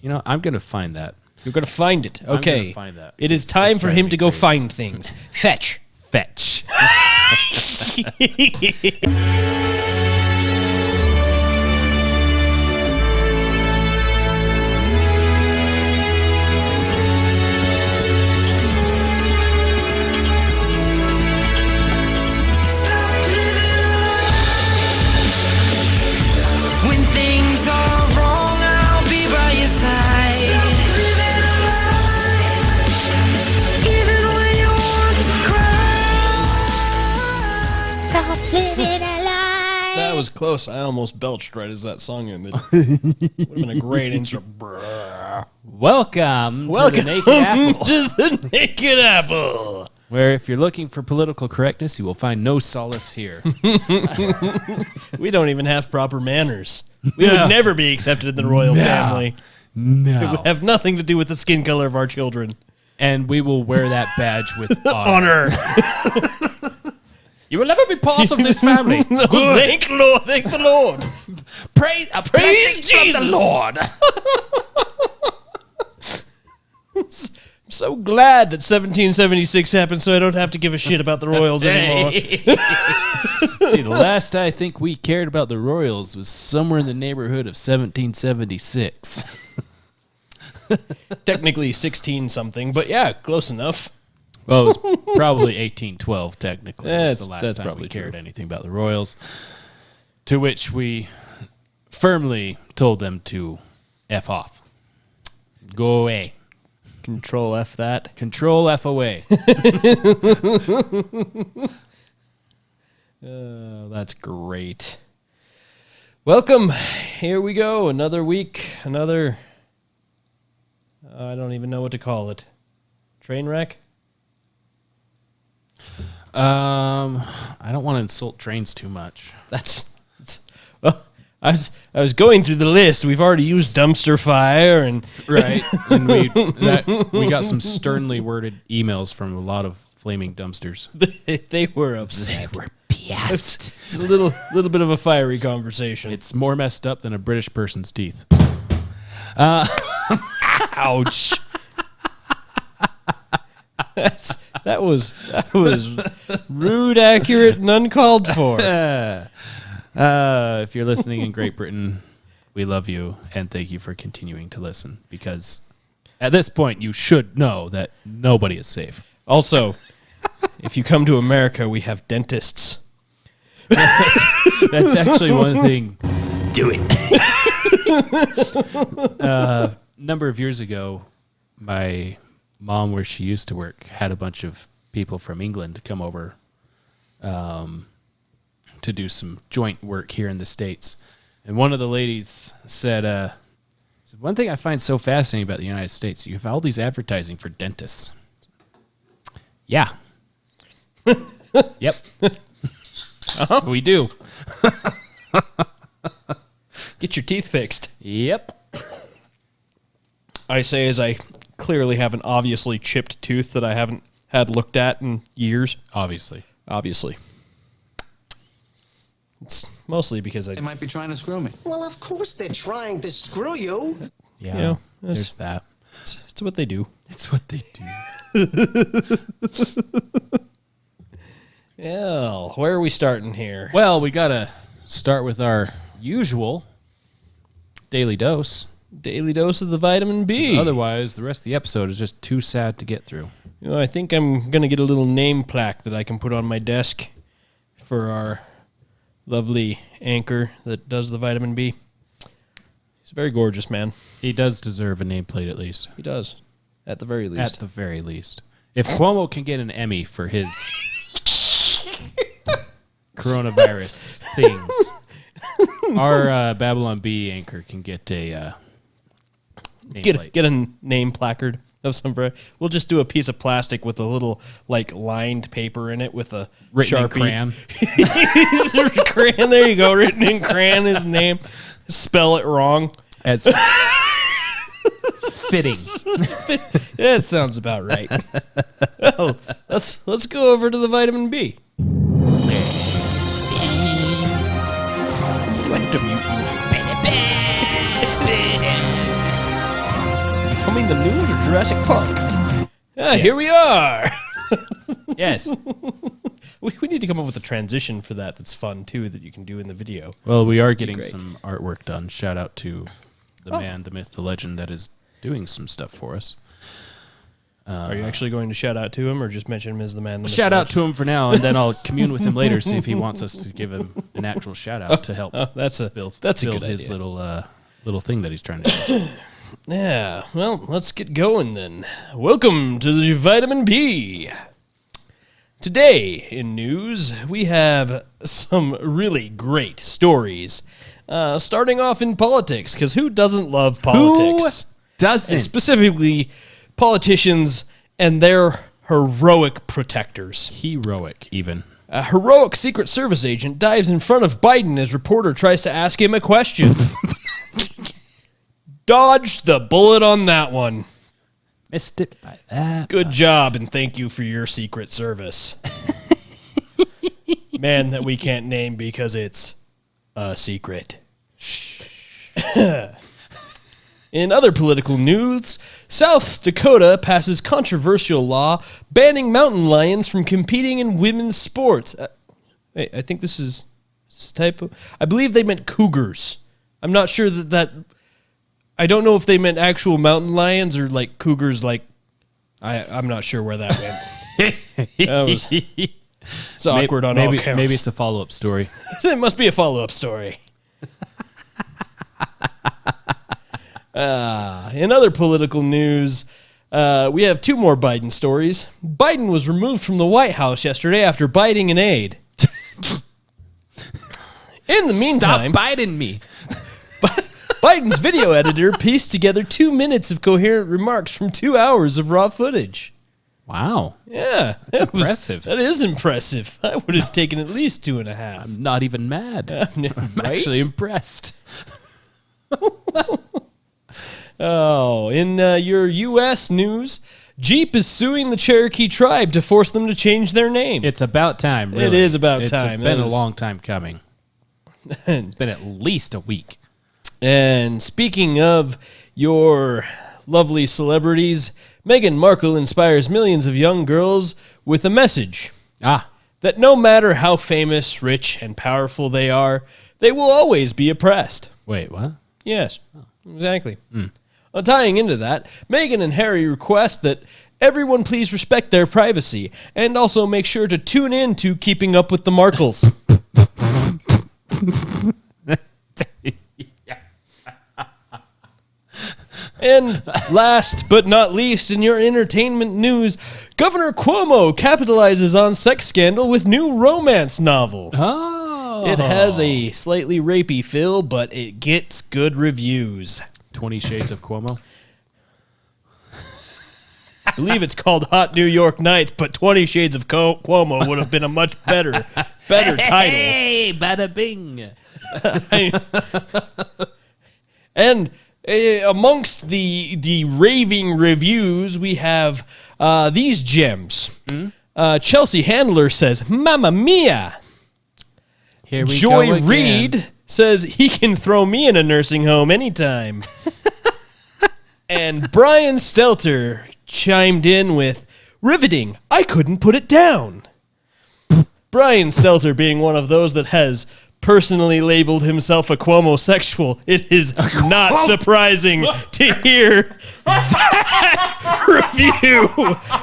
I'm going to find that. You're going to find it. Okay. I'm gonna find that. It is time for him to go find things. Fetch. Fetch. When things are wrong, I'll be by your side. Even when you want to cry. Stop living a lie. That was close. I almost belched right as that song ended. Would have been a great intro. Welcome to the Naked Apple, to the Naked Apple. where if you're looking for political correctness, you will find no solace here. We don't even have proper manners. We would never be accepted in the royal family. It No. would have nothing to do with the skin color of our children. And we will wear that badge with honor. You will never be part of this family. No, thank the Lord. Praise Jesus. the Lord. I'm so glad that 1776 happened so I don't have to give a shit about the royals anymore. See, the last I think we cared about the Royals was somewhere in the neighborhood of 1776. Technically 16-something, but yeah, close enough. Well, it was probably 1812, technically. That's- was the last that's time probably we cared true. anything about the Royals. To which we firmly told them to F off. Go away. Control F that. Control F away. Oh, that's great. Welcome. Here we go. Another week. Another... I don't even know what to call it. Train wreck? I don't want to insult trains too much. Well, I was going through the list. We've already used dumpster fire and Right. And we got some sternly worded emails from a lot of flaming dumpsters. they were upset. They were pissed. It's a little bit of a fiery conversation. It's more messed up than a British person's teeth. Ouch. That was rude, accurate, and uncalled for. If you're listening in Great Britain, we love you and thank you for continuing to listen, because at this point you should know that nobody is safe. Also, if you come to America, we have dentists. That's actually one thing. Do it. A number of years ago, my mom, where she used to work, had a bunch of people from England come over to do some joint work here in the States. And one of the ladies said, one thing I find so fascinating about the United States, you have all these advertising for dentists. Yeah. Yep. We do. Get your teeth fixed. Yep. I say as I clearly have an obviously chipped tooth that I haven't had looked at in years. Obviously. It's mostly because They might be trying to screw me. Well, of course they're trying to screw you. Yeah. Yeah, There's that. it's what they do. It's what they do. Yeah, where are we starting here? Well, we got to start with our usual daily dose. Daily dose of the vitamin B. 'Cause otherwise, the rest of the episode is just too sad to get through. You know, I think I'm going to get a little name plaque that I can put on my desk for our lovely anchor that does the vitamin B. He's a very gorgeous man. He does deserve a nameplate at least. He does, at the very least. At the very least. If Cuomo can get an Emmy for his coronavirus things, our Babylon B anchor can get a nameplate. Get a name placard of some variety. We'll just do a piece of plastic with a little lined paper in it with a Written in Sharpie. Crayon. There you go. Written in crayon, his name. Spell it wrong. That's fitting. Yeah, it sounds about right. Well, let's go over to the vitamin B. Do I have to mute you? Wyoming, the news, or Jurassic Park? Here we are. Yes. We need to come up with a transition for that that's fun, too, that you can do in the video. Well, we are getting great. some artwork done. Shout out to the man, the myth, the legend that is doing some stuff for us. Are you actually going to shout out to him or just mention him as the man? The Shout out to him for now, and then I'll commune with him later, see if he wants us to give him an actual shout out to help that's a build good his idea. little thing that he's trying to do. Yeah, well, let's get going then. Welcome to the Vitamin B. Today in news, we have some really great stories. Starting off in politics, because who doesn't love politics? Doesn't? And specifically, politicians and their heroic protectors. Heroic, even. A heroic Secret Service agent dives in front of Biden as reporter tries to ask him a question. Dodged the bullet on that one. Missed it by that. Good job, and thank you for your Secret Service. Man that we can't name because it's a secret. In other political news, South Dakota passes controversial law banning mountain lions from competing in women's sports. Wait, I think this is typo. I believe they meant cougars. I'm not sure that I don't know if they meant actual mountain lions or like cougars. Like, I'm not sure where that went. It's awkward on all counts. Maybe it's a follow-up story. It must be a follow-up story. In other political news, we have two more Biden stories. Biden was removed from the White House yesterday after biting an aide. In the meantime, Stop biting me. Biden's video editor pieced together 2 minutes of coherent remarks from 2 hours of raw footage. Wow. Yeah, That's impressive. That is impressive. I would have taken at least 2.5. I'm not even mad. I'm Right? actually impressed. Oh, in your U.S. news, Jeep is suing the Cherokee tribe to force them to change their name. It's about time, really. It is about time. It's been That a is- long time coming. It's been at least a week. And speaking of your lovely celebrities, Meghan Markle inspires millions of young girls with a message that no matter how famous, rich, and powerful they are, they will always be oppressed. Wait, what? Yes, exactly. Tying into that, Meghan and Harry request that everyone please respect their privacy and also make sure to tune in to Keeping Up with the Markles. And last but not least, in your entertainment news, Governor Cuomo capitalizes on sex scandal with new romance novel. Oh. It has a slightly rapey feel, but it gets good reviews. 20 Shades of Cuomo. I believe it's called Hot New York Nights, but 20 Shades of Cuomo would have been a much better title. Hey, bada bing. And amongst the raving reviews, we have these gems. Chelsea Handler says, "Mamma mia." Here we Joy go again. Reid says he can throw me in a nursing home anytime. And Brian Stelter chimed in with, "Riveting, I couldn't put it down." Brian Stelter being one of those that has personally labeled himself a Cuomo-sexual, it is not surprising to hear that review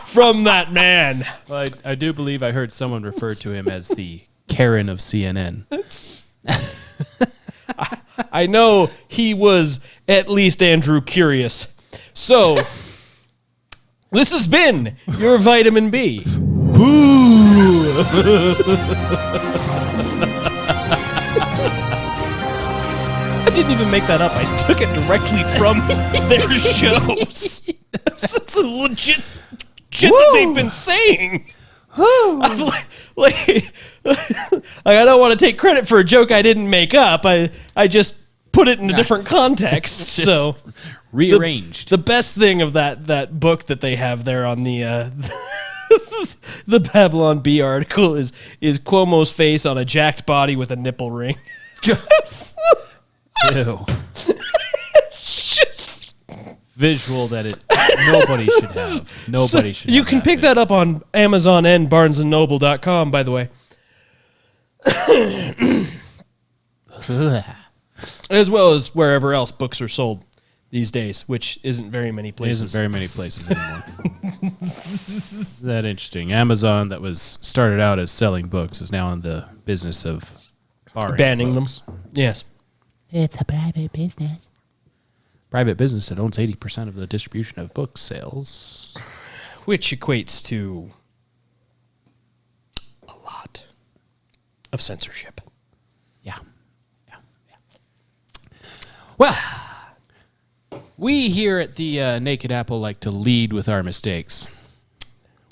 from that man. Well, I do believe I heard someone refer to him as the Karen of CNN. I know he was at least Andrew Curious. So, this has been your Vitamin B. I didn't even make that up. I took it directly from their shows. That's a legit shit that they've been saying. I don't want to take credit for a joke I didn't make up. I just put it in a different context. So Rearranged. the best thing of that book that they have there on the the Babylon Bee article is Cuomo's face on a jacked body with a nipple ring. Ew. It's just visual that nobody should have. Nobody should. You have can pick that up on Amazon and BarnesandNoble.com, by the way. As well as wherever else books are sold these days, which isn't very many places. Isn't very many places anymore. Isn't that interesting? Amazon, that was started out as selling books, is now in the business of Banning books. them. Yes. It's a private business. Private business that owns 80% of the distribution of book sales. Which equates to a lot of censorship. Yeah. Well, we here at the Naked Apple like to lead with our mistakes.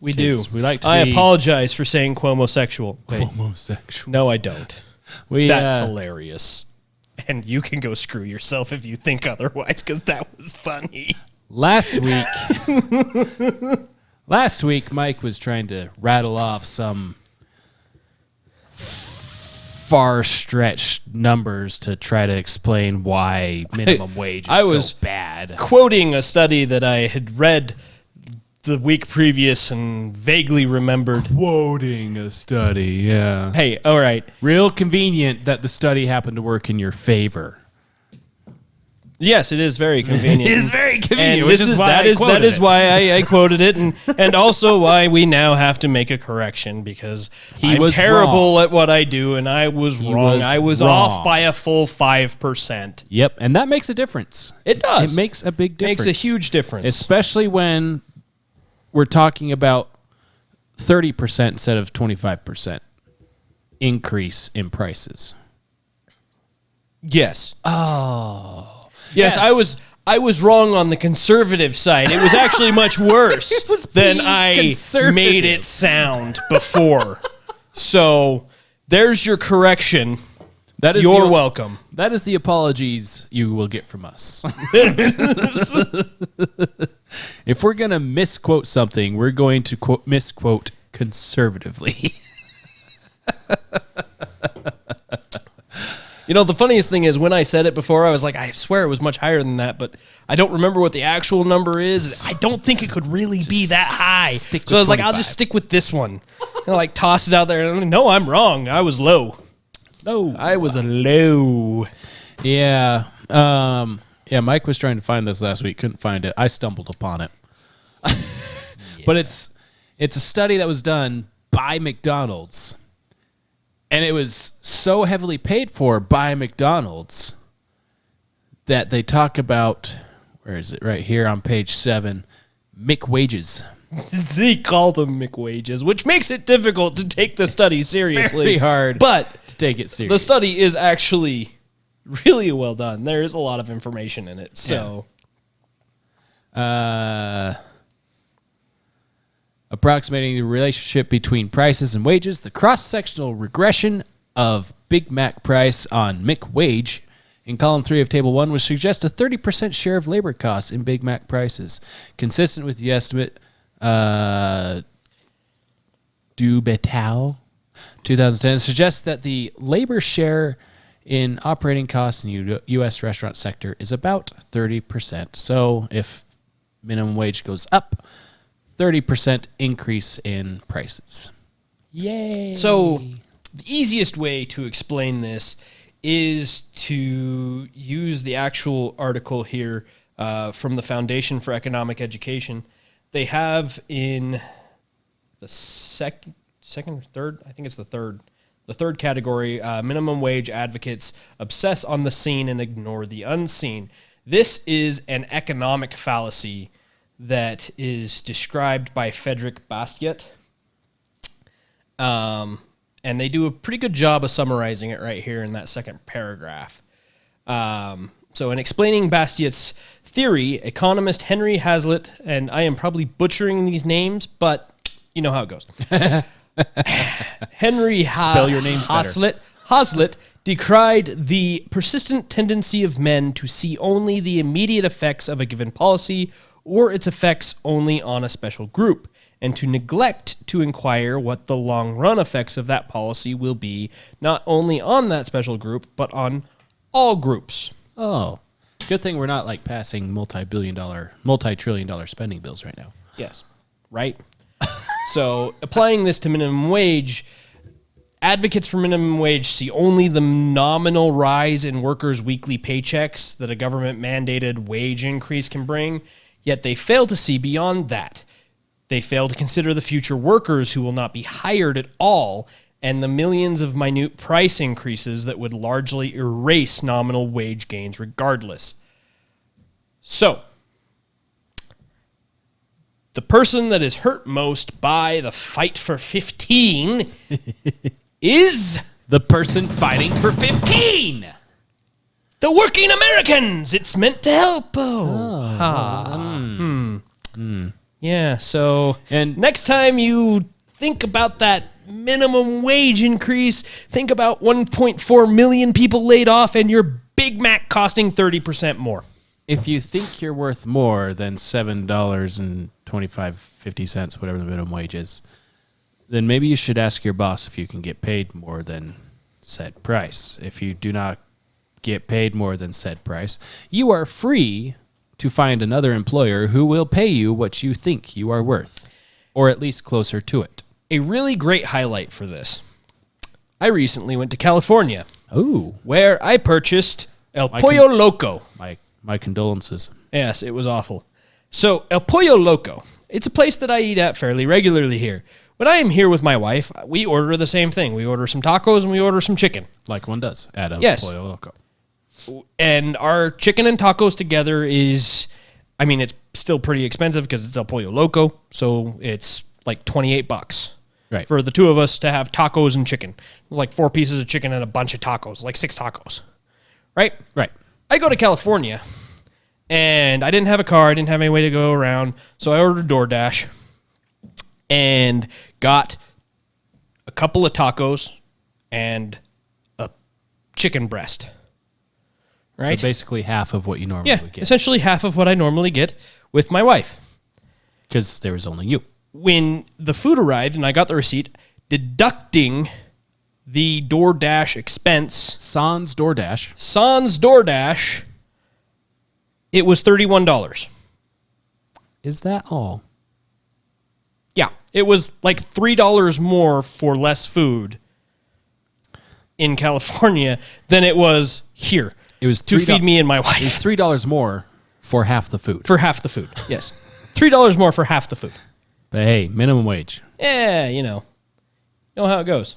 We do. We like to I be apologize for saying quomosexual. Wait, homosexual. no, I don't. We, That's hilarious. And you can go screw yourself if you think otherwise, because that was funny. Last week, Mike was trying to rattle off some far-stretched numbers to try to explain why minimum wage is so bad. Quoting a study that I had read the week previous and vaguely remembered. Quoting a study, yeah. Hey, all right. Real convenient that the study happened to work in your favor. Yes, it is very convenient. It is very convenient, And which is why that I is quoted it. why I quoted it, and also why we now have to make a correction, because I'm was terrible wrong. at what I do, and I was wrong. was I was wrong. off by a full 5%. Yep, and that makes a difference. It does. It makes a big difference. Makes a huge difference. Especially when we're talking about 30% instead of 25% increase in prices. Yes. Oh. Yes, I was wrong on the conservative side. It was actually much worse than I conservative. made it sound before. So there's your correction. That is You're welcome. That is the apologies you will get from us. If we're going to misquote something, we're going to misquote conservatively. You know, the funniest thing is when I said it before, I was like, I swear it was much higher than that, but I don't remember what the actual number is. I don't think it could really be that high. So I was like, I'll just stick with this one. And like toss it out there. And no, I'm wrong. I was low. No. I was a low. Yeah. Yeah, Mike was trying to find this last week. Couldn't find it. I stumbled upon it. But it's a study that was done by McDonald's. And it was so heavily paid for by McDonald's that they talk about, where is it? Right here on page 7, McWages. They call them McWages, which makes it difficult to take the study seriously. Very hard But to take it seriously. the study is actually really well done. There is a lot of information in it. So, approximating the relationship between prices and wages, the cross-sectional regression of Big Mac price on McWage in column 3 of table 1 would suggest a 30% share of labor costs in Big Mac prices, consistent with the estimate Dubetow 2010 suggests that the labor share in operating costs in the U.S. restaurant sector is about 30%. So if minimum wage goes up, 30% increase in prices. Yay. So the easiest way to explain this is to use the actual article here from the Foundation for Economic Education. They have in the second or third, I think it's the third category, minimum wage advocates obsess on the seen and ignore the unseen. This is an economic fallacy that is described by Frederick Bastiat. And they do a pretty good job of summarizing it right here in that second paragraph. So in explaining Bastiat's theory, economist Henry Hazlitt, and I am probably butchering these names, but you know how it goes. Henry Spell your names better. Hazlitt decried the persistent tendency of men to see only the immediate effects of a given policy or its effects only on a special group, and to neglect to inquire what the long-run effects of that policy will be, not only on that special group, but on all groups. Oh, Good thing we're not like passing multi-trillion dollar spending bills right now. Yes. Right? So applying this to minimum wage, advocates for minimum wage see only the nominal rise in workers' weekly paychecks that a government-mandated wage increase can bring, yet they fail to see beyond that. They fail to consider the future workers who will not be hired at all and the millions of minute price increases that would largely erase nominal wage gains regardless. So, the person that is hurt most by the fight for 15 is The person fighting for 15. the working Americans. It's meant to help. Yeah, so And- next time you think about that minimum wage increase, think about 1.4 million people laid off and your Big Mac costing 30% more. If you think you're worth more than $7.25, whatever the minimum wage is, then maybe you should ask your boss if you can get paid more than said price. If you do not get paid more than said price, you are free to find another employer who will pay you what you think you are worth, or at least closer to it. A really great highlight for this. I recently went to California, Oh, where I purchased El Pollo Loco. my condolences. Yes, it was awful. So, El Pollo Loco, it's a place that I eat at fairly regularly here. When I am here with my wife, we order the same thing. We order some tacos and we order some chicken. Like one does at a Yes. Pollo Loco. And our chicken and tacos together is, I mean, it's still pretty expensive because it's El Pollo Loco. So it's like $28 Right. for the two of us to have tacos and chicken. It's like 4 pieces of chicken and a bunch of tacos, like 6 tacos. Right? Right. I go to California and I didn't have a car. I didn't have any way to go around. So I ordered DoorDash and got a couple of tacos and a chicken breast. Right? So basically half of what you normally Yeah, would get. essentially half of what I normally get with my wife. Because there was only you. When the food arrived and I got the receipt, deducting the DoorDash expense, Sans DoorDash, it was $31. Is that all? Yeah, it was like $3 more for less food in California than it was here. It was to $3 feed me and my It was wife $3 more for half the food. for half the food. Yes, $3 more for half the food. But hey, minimum wage. Yeah, you know how it goes.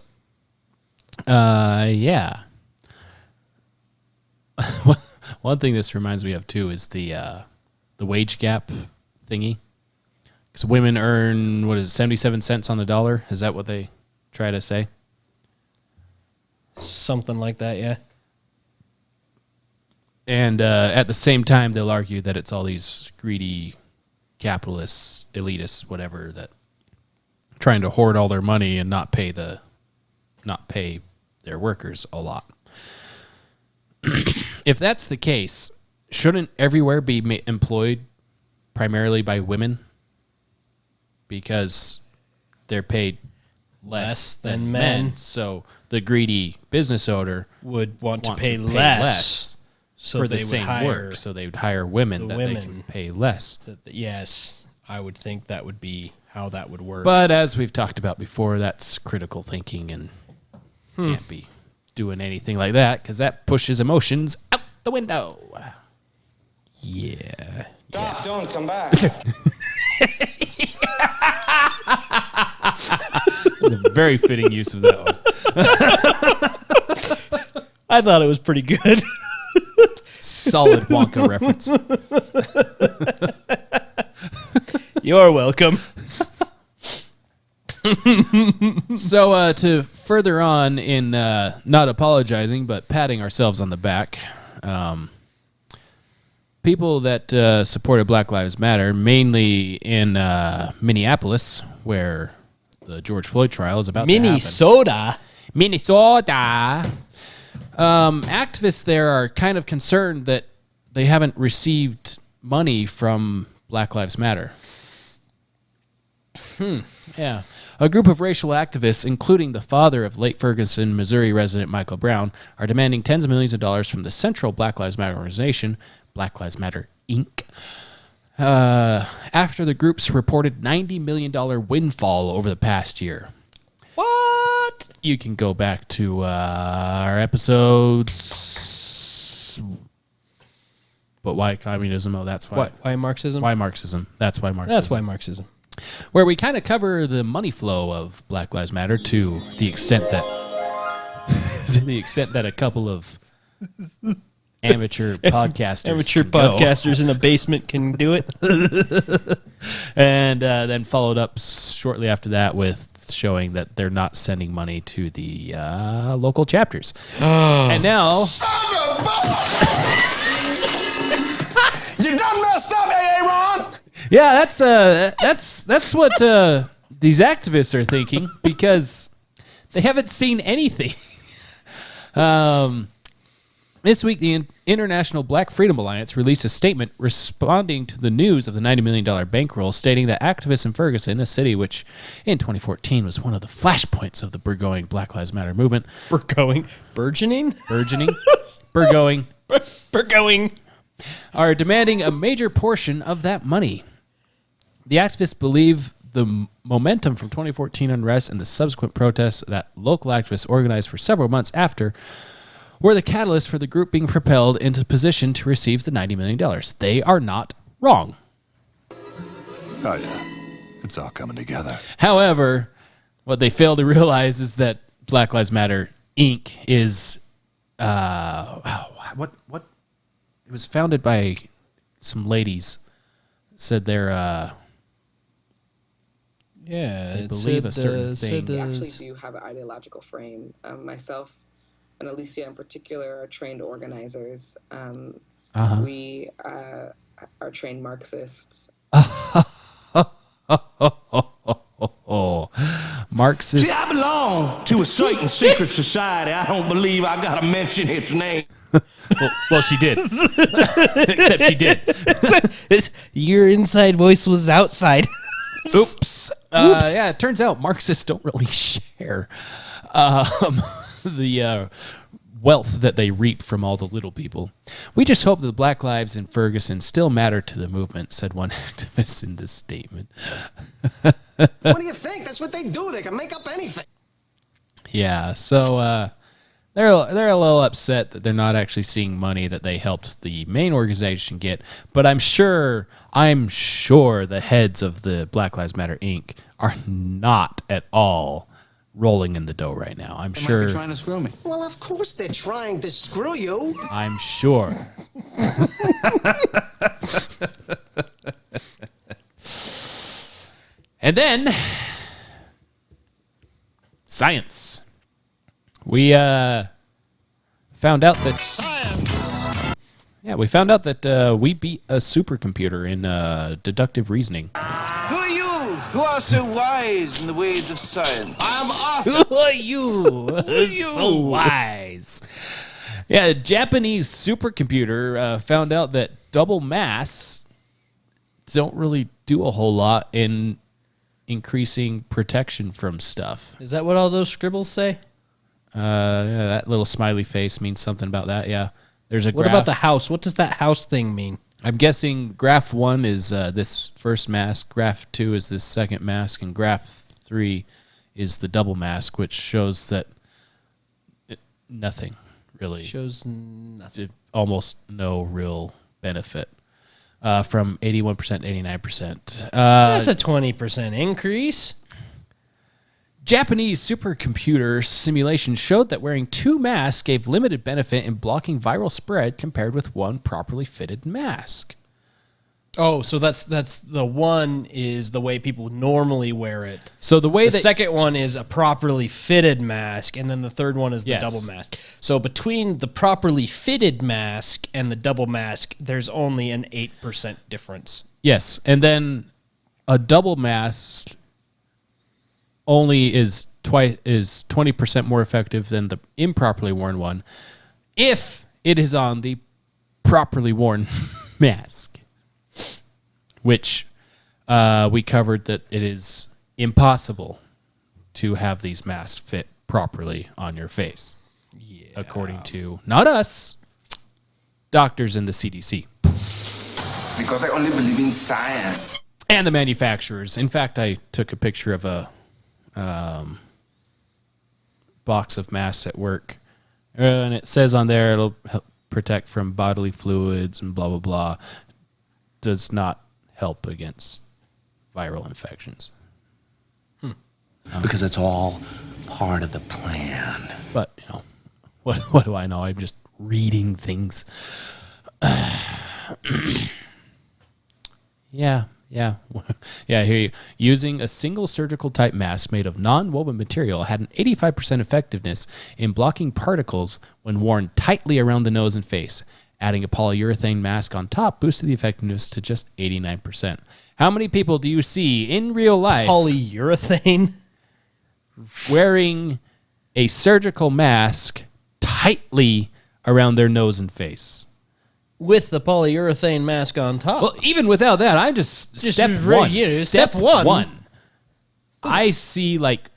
Yeah. One thing this reminds me of too is the wage gap thingy. Because women earn 77 cents on the dollar? Is that what they try to say? Something like that, yeah. And at the same time, they'll argue that it's all these greedy capitalists, elitists, whatever, that trying to hoard all their money and not pay their workers a lot. If that's the case, shouldn't everywhere be employed primarily by women? Because they're paid less than men. So the greedy business owner Would want to want pay to less so for they the would same hire work. So they would hire women the that they women. can pay less. Yes, I would think that would be how that would work. But as we've talked about before, that's critical thinking and can't be doing anything like that because that pushes emotions out the window. yeah. Doc, don't come back. It's a very fitting use of that one. I thought it was pretty good. Solid Wonka reference. You're welcome. So to further on in not apologizing but patting ourselves on the back, people that supported Black Lives Matter, mainly in Minneapolis, where the George Floyd trial is about to happen. Minnesota. Activists there are kind of concerned that they haven't received money from Black Lives Matter. Yeah. A group of racial activists, including the father of late Ferguson, Missouri resident Michael Brown, are demanding tens of millions of dollars from the Central Black Lives Matter organization, Black Lives Matter Inc. After the group's reported $90 million windfall over the past year. What? You can go back to our episodes. But why communism? Oh, that's why. Why Marxism? Why Marxism? That's why Marxism. That's why Marxism. Where we kind of cover the money flow of Black Lives Matter to the extent that a couple of amateur podcasters in a basement can do it. And then followed up shortly after that with showing that they're not sending money to the local chapters. And now You done messed up, AA Ron! yeah, that's what these activists are thinking, because they haven't seen anything. This week, the International Black Freedom Alliance released a statement responding to the news of the $90 million bankroll, stating that activists in Ferguson, a city which in 2014 was one of the flashpoints of the burgeoning Black Lives Matter movement. Burgeoning? Burgeoning? Burgeoning. Are demanding a major portion of that money. The activists believe the momentum from 2014 unrest and the subsequent protests that local activists organized for several months after were the catalyst for the group being propelled into position to receive the $90 million. They are not wrong. Oh, yeah. It's all coming together. However, what they fail to realize is that Black Lives Matter Inc. is what it was founded by some ladies. Said they're Yeah, believe a certain thing. We actually do have an ideological frame. Myself and Alicia in particular are trained organizers. We are trained Marxists. Marxist. See, I belong to a certain secret society. I don't believe I gotta mention its name. Well, she did. Except she did. Your inside voice was outside. Oops. Yeah, it turns out Marxists don't really share the wealth that they reap from all the little people. We just hope that the Black lives in Ferguson still matter to the movement, said one activist in this statement. What do you think? That's what they do. They can make up anything. Yeah, so they're a little upset that they're not actually seeing money that they helped the main organization get. But I'm sure the heads of the Black Lives Matter Inc. are not at all rolling in the dough right now. I'm sure. Might be trying to screw me. Well, of course they're trying to screw you. I'm sure. And then science. We found out that science. Yeah, we found out that we beat a supercomputer in deductive reasoning. Who are you? Who are so wise in the ways of science? I'm off. Who are you? So wise. Yeah, a Japanese supercomputer found out that double masks don't really do a whole lot in increasing protection from stuff. Is that what all those scribbles say? Yeah, that little smiley face means something about that. Yeah, there's a. What graph. about the house? What does that house thing mean? I'm guessing graph 1 is this first mask, graph 2 is this second mask, and graph 3 is the double mask, which shows that nothing really Shows nothing. almost no real benefit. From 81% to 89%. That's a 20% increase. Japanese supercomputer simulation showed that wearing 2 masks gave limited benefit in blocking viral spread compared with one properly fitted mask. Oh, so that's the one is the way people normally wear it. So the way The second one is a properly fitted mask, and then the third one is the Yes. double mask. So between the properly fitted mask and the double mask, there's only an 8% difference. Yes, and then a double mask only is 20% more effective than the improperly worn one if it is on the properly worn mask, which we covered that it is impossible to have these masks fit properly on your face, according to not us, doctors in the CDC. because I only believe in science. And the manufacturers. In fact, I took a picture of a box of masks at work. And it says on there it'll help protect from bodily fluids and blah, blah, blah. Does not help against viral infections. Because it's all part of the plan. But, you know, what do I know? I'm just reading things. Yeah. Yeah, I hear you. Using a single surgical type mask made of non-woven material had an 85% effectiveness in blocking particles when worn tightly around the nose and face. Adding a polyurethane mask on top boosted the effectiveness to just 89%. How many people do you see in real life Polyurethane? wearing a surgical mask tightly around their nose and face? With the polyurethane mask on top. Well, even without that, I just step right one. here, Step one. I see like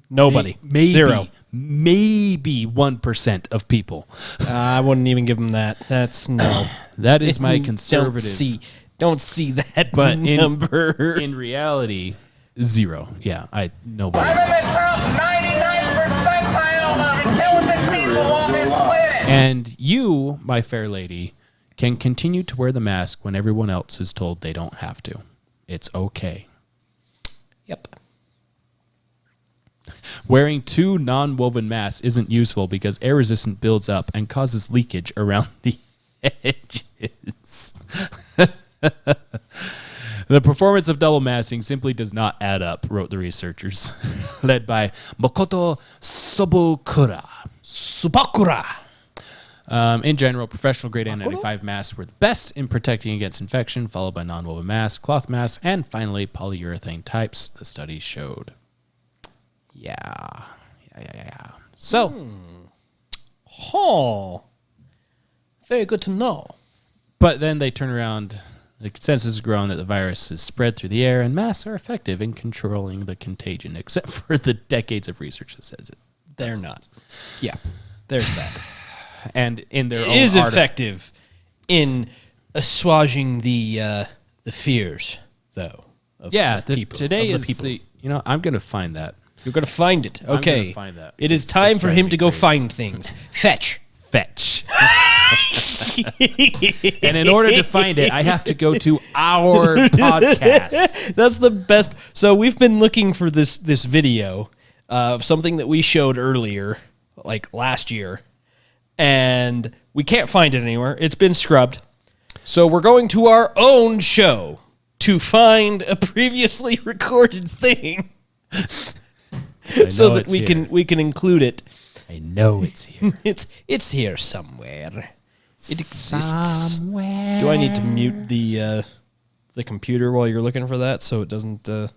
Nobody. maybe, Zero. maybe 1% of people. I wouldn't even give them that. That's no. That is my conservative. Don't see that But number. in reality, zero. Yeah, nobody. I'm in the top 99 percentile of intelligent people on this planet. And you, my fair lady, can continue to wear the mask when everyone else is told they don't have to. It's okay. Yep. Wearing two non-woven masks isn't useful because air resistance builds up and causes leakage around the edges. The performance of double masking simply does not add up, wrote the researchers, led by Makoto Sobukura. In general, professional grade N95 masks were the best in protecting against infection, followed by non-woven masks, cloth masks, and finally polyurethane types, the study showed. Yeah. So, Very good to know. but then they turn around. The consensus has grown that the virus is spread through the air, and masks are effective in controlling the contagion, except for the decades of research that says it. They're not. Yeah. There's that. And in their It own is article- effective in assuaging the fears, though. Of people, today of is people. I'm going to find that. You're going to find it. gonna Okay. find that. It is It's time for driving him me to go crazy. find things. Fetch. And in order to find it, I have to go to our podcast. That's the best. So we've been looking for this video of something that we showed earlier, like last year, and we can't find it anywhere. It's been scrubbed. So we're going to our own show to find a previously recorded thing so that we can include it. I know it's here. It's here somewhere. It exists. Somewhere. Do I need to mute the computer while you're looking for that so it doesn't? No,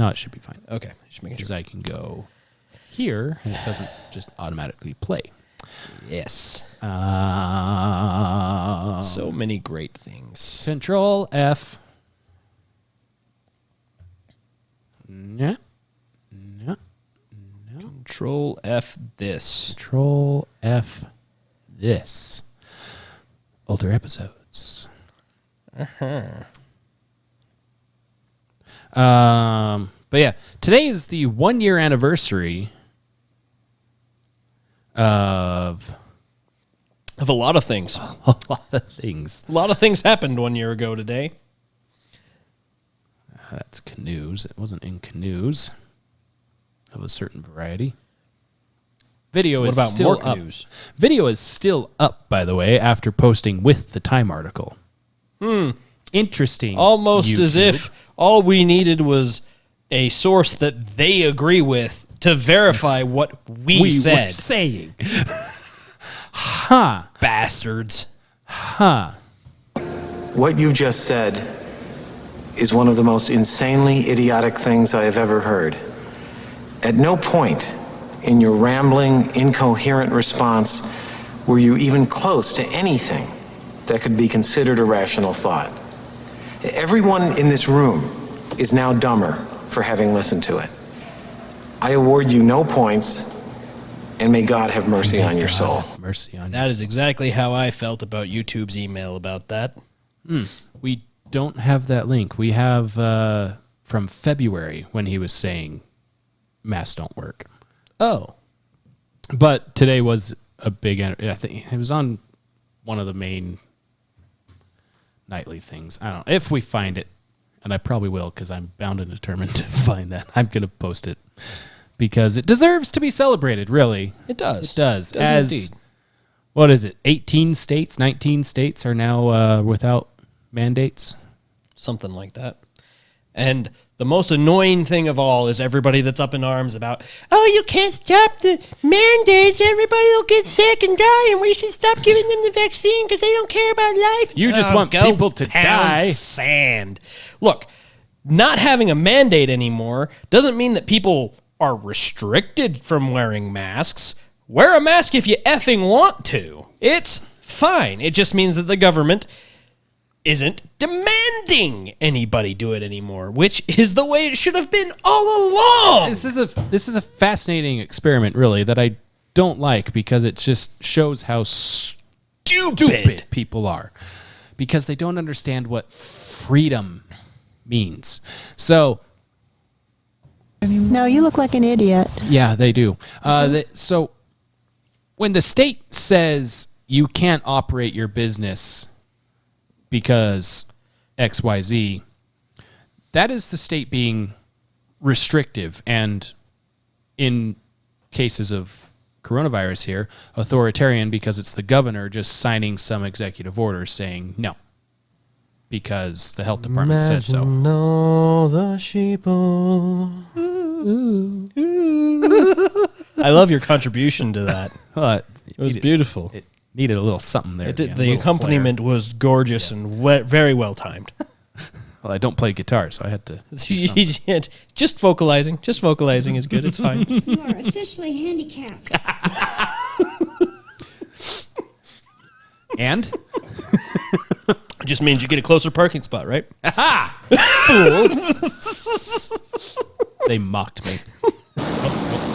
it should be fine. Okay, just making Because sure. I can go here and it doesn't just automatically play. Yes. So many great things. Control F. Yeah. Control F this. Control F this. Older episodes. But yeah, today is the 1 year anniversary of Of a lot of things. a lot of things. A lot of things happened 1 year ago today. That's canoes. It wasn't in canoes of a certain variety. Video What is about still more up. canoes? Video is still up, by the way, after posting with the Time article. Interesting. Almost as YouTube. if all we needed was a source that they agree with to verify what we we said. were saying. Huh. Bastards. Huh. What you just said is one of the most insanely idiotic things I have ever heard. At no point in your rambling, incoherent response were you even close to anything that could be considered a rational thought. Everyone in this room is now dumber for having listened to it. I award you no points, and may God have mercy on your soul. Mercy on That is exactly how I felt about YouTube's email about that. We don't have that link. We have from February when he was saying masks don't work. Oh. But today was a big, I think it was on one of the main nightly things. I don't know if we find it, and I probably will because I'm bound and determined to find that. I'm going to post it because it deserves to be celebrated, really. It does. It does. It does indeed. What is it? 18 states, 19 states are now without mandates. Something like that. And the most annoying thing of all is everybody that's up in arms about, oh, you can't stop the mandates. Everybody will get sick and die, and we should stop giving them the vaccine because they don't care about life. You just want people to die. Sand. Look, not having a mandate anymore doesn't mean that people are restricted from wearing masks. Wear a mask if you effing want to. It's fine. It just means that the government isn't demanding anybody do it anymore, which is the way it should have been all along. This is a fascinating experiment, really, that I don't like because it just shows how stupid people are because they don't understand what freedom means. So, no, you look like an idiot. yeah, they do. So when the state says you can't operate your business because XYZ, that is the state being restrictive and, in cases of coronavirus here, authoritarian because it's the governor just signing some executive order saying no because the health department said so. All the sheeple. I love your contribution to that. It was beautiful. It needed a little something there. The accompaniment was gorgeous and very well timed. Well, I don't play guitar, so I had to. Just vocalizing. Just vocalizing is good. It's fine. You are officially handicapped. And? It just means you get a closer parking spot, right? Aha! Fools! They mocked me.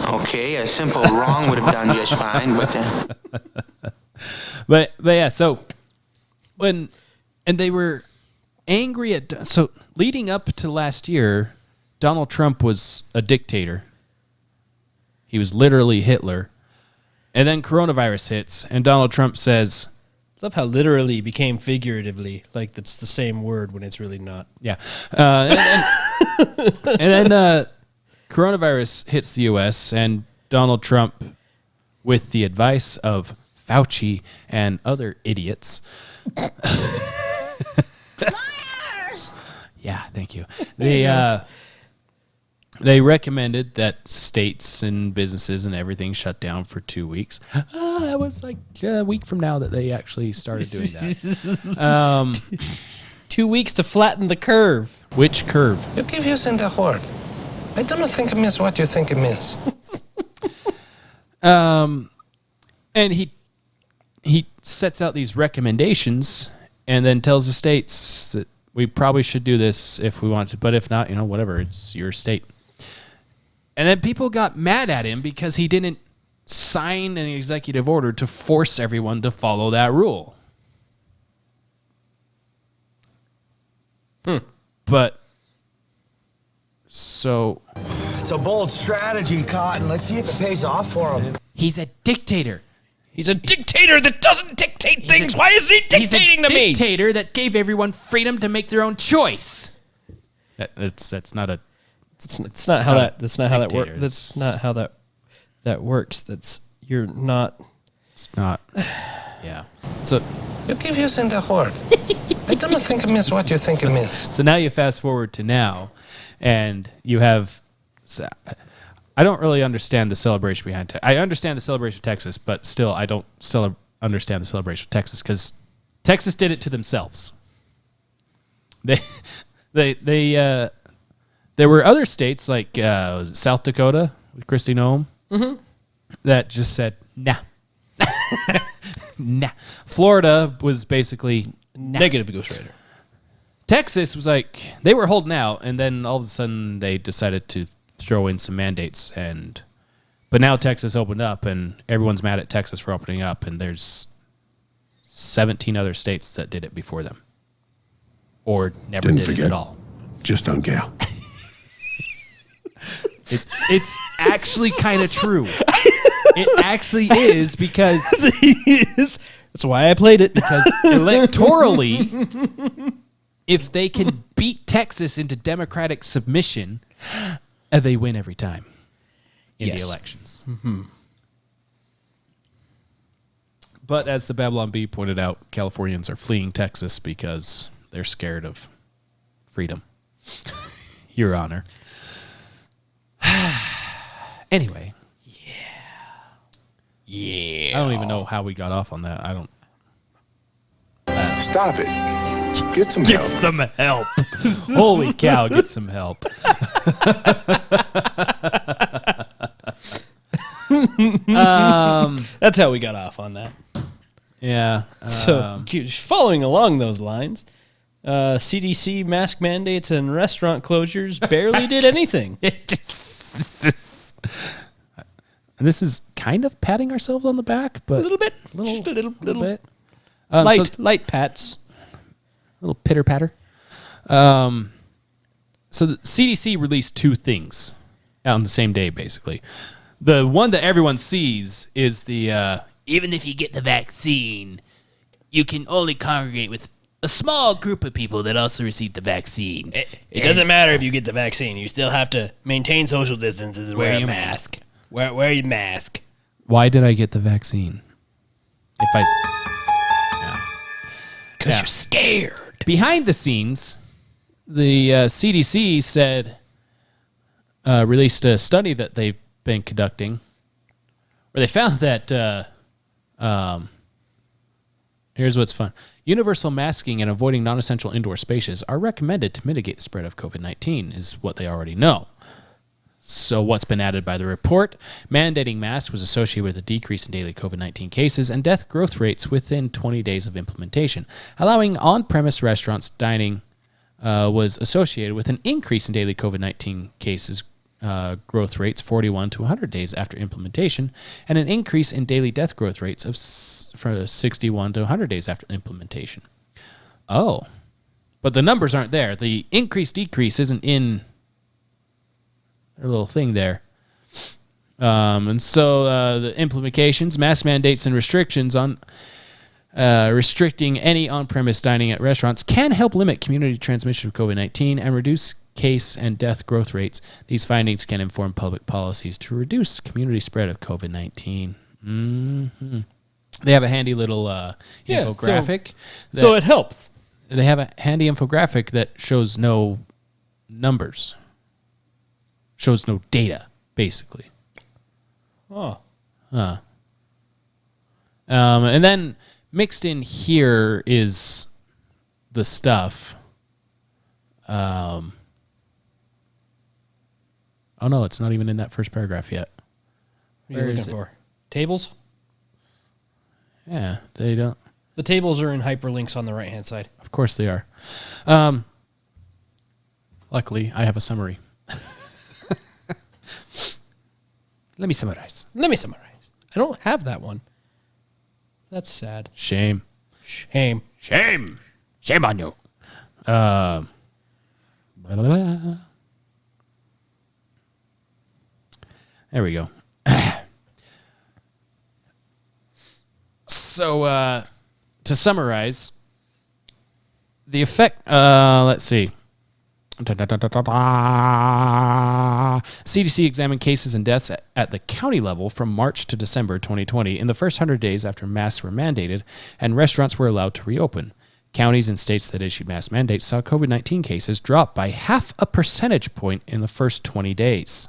Okay, a simple wrong would have done just fine, but yeah, so and they were angry at, so leading up to last year, Donald Trump was a dictator. He was literally Hitler. And then coronavirus hits, and Donald Trump says, love how literally became figuratively, like that's the same word when it's really not. Yeah. And then coronavirus hits the U.S., and Donald Trump, with the advice of Fauci and other idiots. Liars! Yeah, thank you. They recommended that states and businesses and everything shut down for 2 weeks. That was like a week from now that they actually started doing that. 2 weeks to flatten the curve. Which curve? You keep using the word. I don't think it means what you think it means. And he sets out these recommendations and then tells the states that we probably should do this if we want to, but if not, whatever, it's your state. And then people got mad at him because he didn't sign an executive order to force everyone to follow that rule. But so it's a bold strategy, Cotton. Let's see if it pays off for him. He's a dictator. He's a dictator that doesn't dictate things. Why is he dictating to me? He's a dictator that gave everyone freedom to make their own choice. That's not how that works. That's not how that works. You're not. It's not. Yeah. So you keep using the word. I don't think it means what you think it means. So now you fast forward to now, and you have. I don't really understand the celebration behind. I understand the celebration of Texas, but still, I don't understand the celebration of Texas because Texas did it to themselves. There were other states like was it South Dakota with Kristi Noem that just said nah, nah. Florida was basically nah. Negative ghostwriter. Texas was like they were holding out, and then all of a sudden they decided to throw in some mandates, and But now Texas opened up, and everyone's mad at Texas for opening up, and there's 17 other states that did it before them. Or never Didn't did forget. it at all. Just don't care. It's actually kind of true. It actually is because... That's why I played it. Because electorally, if they can beat Texas into democratic submission, they win every time in the elections. Mm-hmm. But as the Babylon Bee pointed out, Californians are fleeing Texas because they're scared of freedom. Your Honor. Anyway. Yeah. I don't even know how we got off on that. I don't. Stop it. Get some help. Get some help. Holy cow, get some help. That's how we got off on that. Yeah. So, following along those lines, CDC mask mandates and restaurant closures barely did anything. And this is kind of patting ourselves on the back, but A little bit. Just a little bit. Light pats. A little pitter patter. So the CDC released two things on the same day, basically. The one that everyone sees is the Even if you get the vaccine, you can only congregate with a small group of people that also received the vaccine. It doesn't matter if you get the vaccine. You still have to maintain social distances and wear a mask. Wear your mask. Why did I get the vaccine? Because you're scared. Behind the scenes, the CDC said, released a study that they've been conducting where they found that, here's what's fun. Universal masking and avoiding non-essential indoor spaces are recommended to mitigate the spread of COVID-19, is what they already know. So what's been added by the report? Mandating masks was associated with a decrease in daily COVID-19 cases and death growth rates within 20 days of implementation. Allowing on-premise restaurants dining was associated with an increase in daily COVID-19 cases growth rates 41 to 100 days after implementation, and an increase in daily death growth rates of 61 to 100 days after implementation. Oh, but the numbers aren't there. The increase-decrease isn't in their little thing there. And so the implications, mask mandates and restrictions on restricting any on-premise dining at restaurants can help limit community transmission of COVID-19 and reduce case and death growth rates. These findings can inform public policies to reduce community spread of COVID-19. Mm-hmm. They have a handy little infographic. So it helps. They have a handy infographic that shows no numbers. Shows no data, basically. Oh. And then mixed in here is the stuff. Oh no, it's not even in that first paragraph yet. What are you looking for? Tables? Yeah, they don't. The tables are in hyperlinks on the right-hand side. Of course they are. Luckily, I have a summary. Let me summarize. I don't have that one. That's sad. Shame. Shame on you. Blah, blah, blah. There we go. So, to summarize, the effect, let's see. CDC examined cases and deaths at the county level from March to December 2020 in the first 100 days after masks were mandated and restaurants were allowed to reopen. Counties and states that issued mask mandates saw COVID-19 cases drop by 0.5 percentage point in the first 20 days.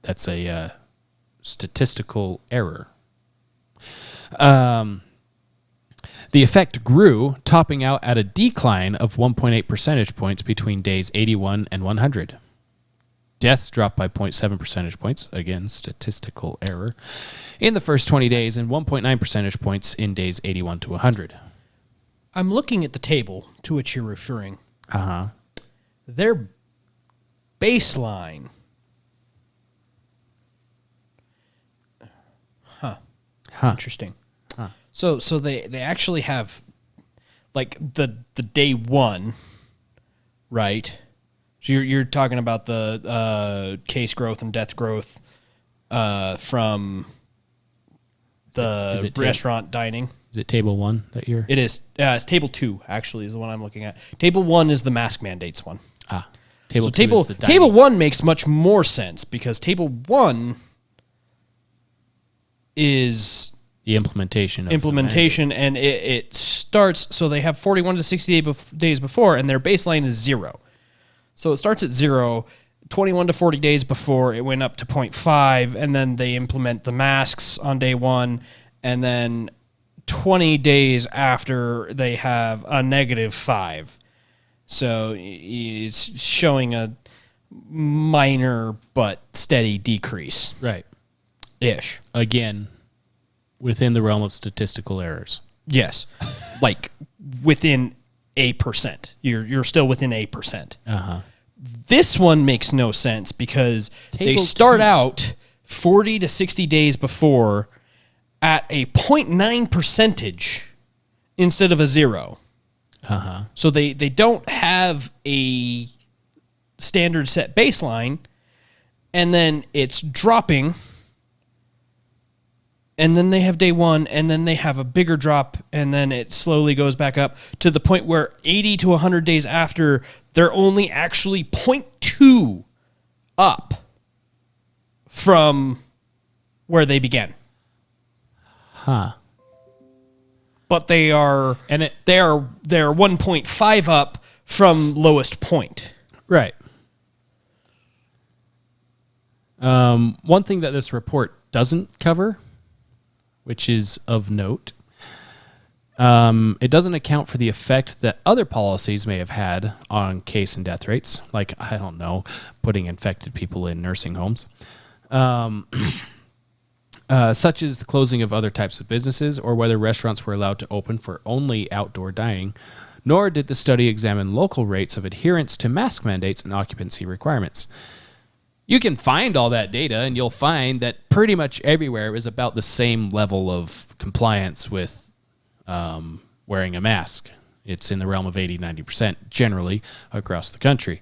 That's a statistical error. The effect grew, topping out at a decline of 1.8 percentage points between days 81 and 100. Deaths dropped by 0.7 percentage points, again, statistical error, in the first 20 days and 1.9 percentage points in days 81 to 100. I'm looking at the table to which you're referring. Uh-huh. They're baseline. Huh. Interesting. Huh. So they actually have like the day one, right? So you're talking about the case growth and death growth from the restaurant dining. Is it table 1 that you're? It is. It's table 2 actually is the one I'm looking at. Table 1 is the mask mandates one. Table 2 table is the dining. table 1 makes much more sense because table 1 is the implementation and it starts, so they have 41 to 60 days before, and their baseline is 0. So it starts at 0, 21 to 40 days before it went up to 0.5, and then they implement the masks on day 1, and then 20 days after they have a -5. So it's showing a minor but steady decrease. Right. Ish. Again, within the realm of statistical errors. Yes. Like within a percent. You're still within a percent. Uh-huh. This one makes no sense because they start out 40 to 60 days before at a 0.9 percentage instead of a 0. Uh-huh. So they don't have a standard set baseline, and then it's dropping, and then they have day 1, and then they have a bigger drop, and then it slowly goes back up to the point where 80 to 100 days after, they're only actually 0.2 up from where they began. Huh. But they are 1.5 up from lowest point. Right. One thing that this report doesn't cover, which is of note, it doesn't account for the effect that other policies may have had on case and death rates, like, I don't know, putting infected people in nursing homes, such as the closing of other types of businesses or whether restaurants were allowed to open for only outdoor dining, nor did the study examine local rates of adherence to mask mandates and occupancy requirements. You can find all that data, and you'll find that pretty much everywhere is about the same level of compliance with wearing a mask. It's in the realm of 80-90% generally across the country.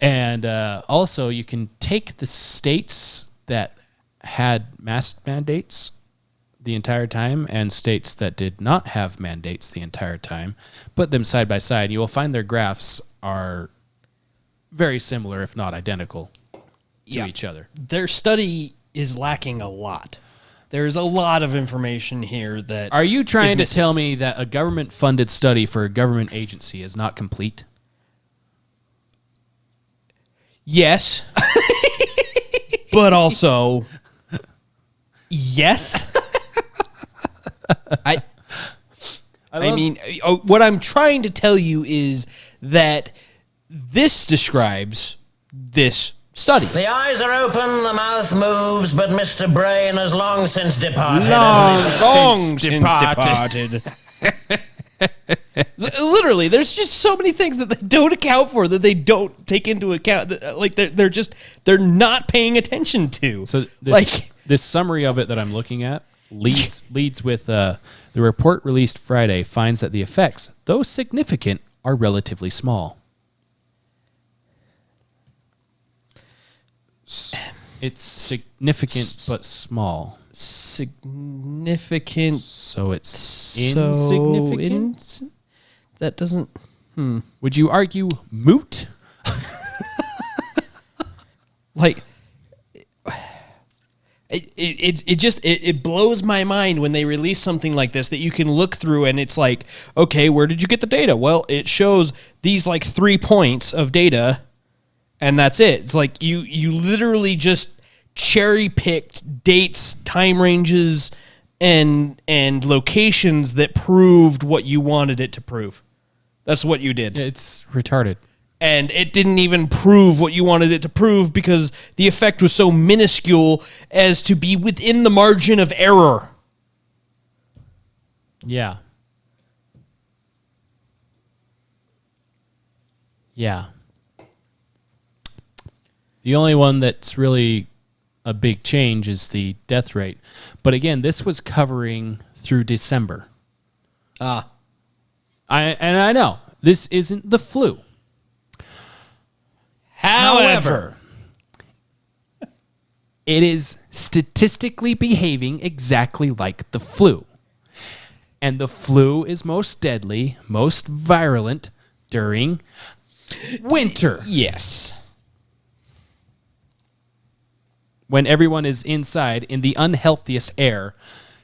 And also, you can take the states that had mask mandates the entire time and states that did not have mandates the entire time, put them side by side, you will find their graphs are very similar, if not identical, to each other. Their study is lacking a lot. There's a lot of information here that Are you trying to tell me that a government-funded study for a government agency is not complete? Yes. But also, yes. I mean, what I'm trying to tell you is that this describes this study. The eyes are open, the mouth moves, but Mr. Brain has long since departed. Long since departed. Literally, there's just so many things that they don't account for, that they don't take into account. That, like they're not paying attention to. So this summary of it that I'm looking at leads with the report released Friday finds that the effects, though significant, are relatively small. It's significant but small. Significant. So it's insignificant? That doesn't... Would you argue moot? Like... It blows my mind when they release something like this that you can look through and it's like, okay, where did you get the data? Well, it shows these like 3 points of data and that's it. It's like you literally just cherry picked dates, time ranges, and locations that proved what you wanted it to prove. That's what you did. It's retarded. And it didn't even prove what you wanted it to prove because the effect was so minuscule as to be within the margin of error. Yeah. The only one that's really a big change is the death rate. But again, this was covering through December. I know this isn't the flu. However, it is statistically behaving exactly like the flu. And the flu is most deadly, most virulent during winter. Yes. When everyone is inside in the unhealthiest air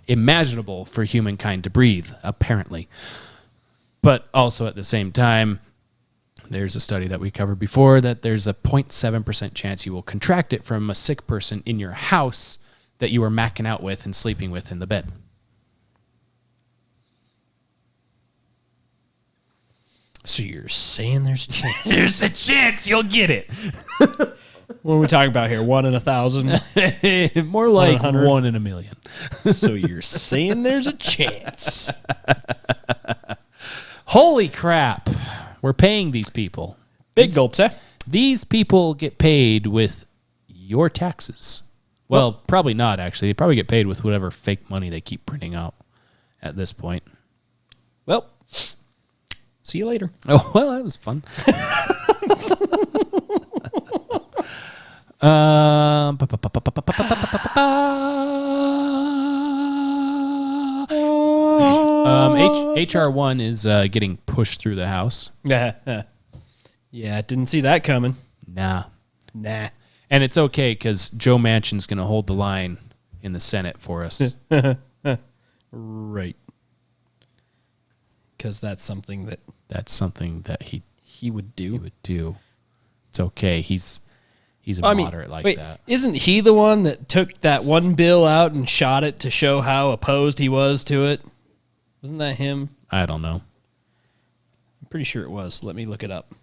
imaginable for humankind to breathe, apparently. But also at the same time, there's a study that we covered before that there's a 0.7% chance you will contract it from a sick person in your house that you were macking out with and sleeping with in the bed. So you're saying there's a chance? There's a chance you'll get it. What are we talking about here? 1 in 1,000? More like 1 in a million. So you're saying there's a chance? Holy crap. We're paying these people. Big gulps, eh? These people get paid with your taxes. Well, probably not, actually. They probably get paid with whatever fake money they keep printing out at this point. Well, see you later. Oh, well, that was fun. HR1 is getting pushed through the House. Yeah, didn't see that coming. Nah. And it's okay because Joe Manchin's going to hold the line in the Senate for us. Right. Because that's something that he would do. It's okay. He's a moderate like that. Isn't he the one that took that one bill out and shot it to show how opposed he was to it? Wasn't that him? I don't know. I'm pretty sure it was. Let me look it up.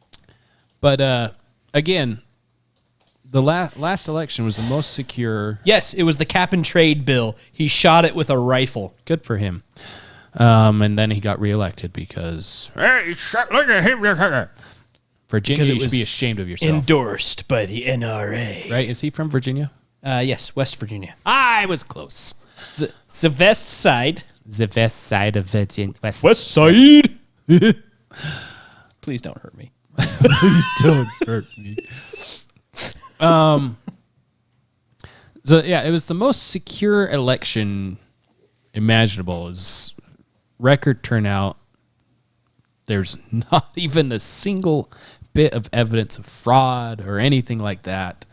But again, the last election was the most secure. Yes, it was the cap and trade bill. He shot it with a rifle. Good for him. And then he got reelected because look at him. Virginia, you should be ashamed of yourself. Endorsed by the NRA. Right? Is he from Virginia? Yes, West Virginia. I was close. The west side. The west side of Virginia. West side. Please don't hurt me. Please don't hurt me. So yeah, it was the most secure election imaginable. It was record turnout. There's not even a single bit of evidence of fraud or anything like that.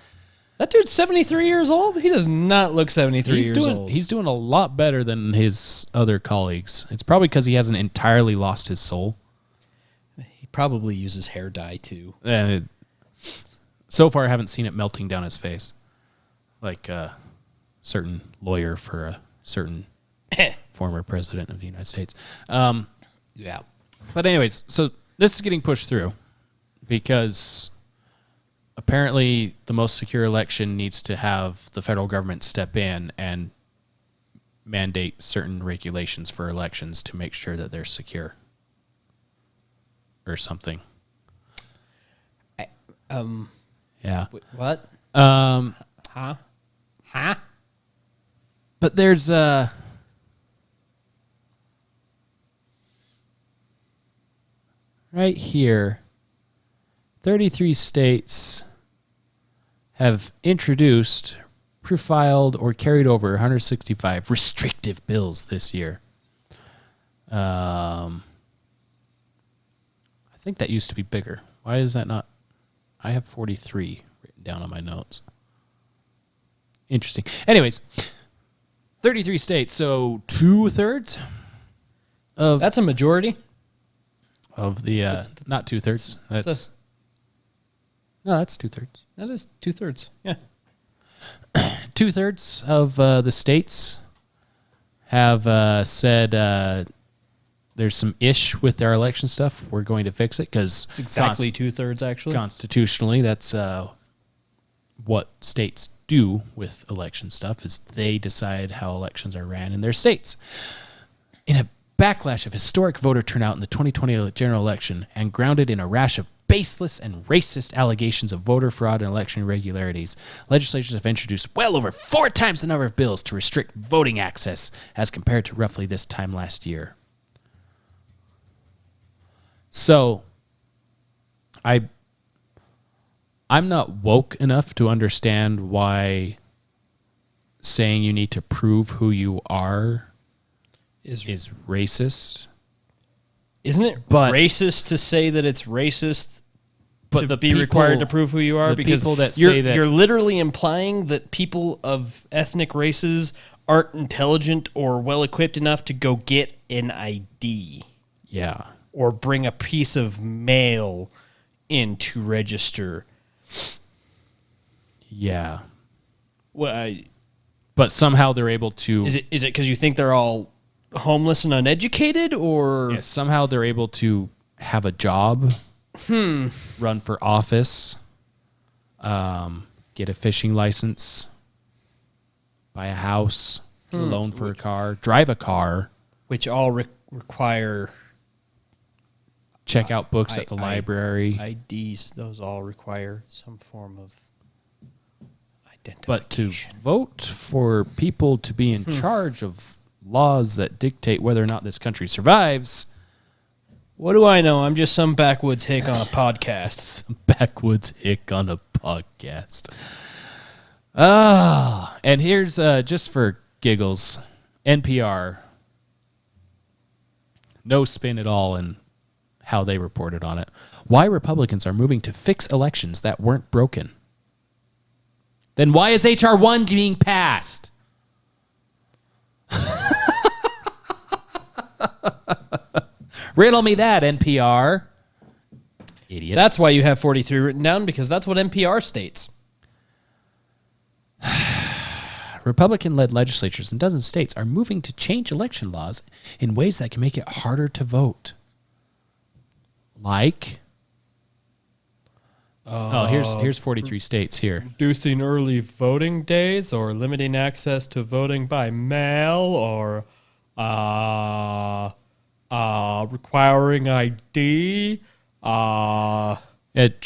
That dude's 73 years old? He does not look 73 years old. He's doing a lot better than his other colleagues. It's probably because he hasn't entirely lost his soul. He probably uses hair dye, too. And so far, I haven't seen it melting down his face. Like a certain lawyer for a certain former president of the United States. Yeah. But anyways, so this is getting pushed through because apparently the most secure election needs to have the federal government step in and mandate certain regulations for elections to make sure that they're secure or something. Yeah. What? Huh? But there's right here, 33 states have introduced, pre-filed, or carried over 165 restrictive bills this year. I think that used to be bigger. Why is that not? I have 43 written down on my notes. Interesting. Anyways, 33 states, so 2/3 of... That's a majority? Of the, not 2/3. That's... No, that's 2/3. That is 2/3. Yeah. 2/3 of the states have said there's some ish with our election stuff. We're going to fix it because it's exactly 2/3 actually. Constitutionally, that's what states do with election stuff is they decide how elections are ran in their states. In a backlash of historic voter turnout in the 2020 general election and grounded in a rash of baseless and racist allegations of voter fraud and election irregularities. Legislatures have introduced well over 4 times the number of bills to restrict voting access as compared to roughly this time last year. So, I'm not woke enough to understand why saying you need to prove who you are is racist. Isn't it racist to say that it's racist to be required to prove who you are? Because people that say that you're literally implying that people of ethnic races aren't intelligent or well-equipped enough to go get an ID. Yeah. Or bring a piece of mail in to register. Yeah. Well, but somehow they're able to... Is it because you think they're all homeless and uneducated, or... Yeah, somehow they're able to have a job, run for office, get a fishing license, buy a house, get a loan for a car, drive a car. Which all require... Check out books at the library. IDs, those all require some form of identification. But to vote for people to be in charge of laws that dictate whether or not this country survives. What do I know? I'm just some backwoods hick on a podcast. Some backwoods hick on a podcast. And here's, just for giggles, NPR. No spin at all in how they reported on it. Why Republicans are moving to fix elections that weren't broken. Then why is H.R. 1 being passed? Riddle me that, NPR. Idiots. That's why you have 43 written down, because that's what NPR states. Republican-led legislatures in dozens of states are moving to change election laws in ways that can make it harder to vote. Like... here's 43 states here. Reducing early voting days, or limiting access to voting by mail, or requiring ID. I think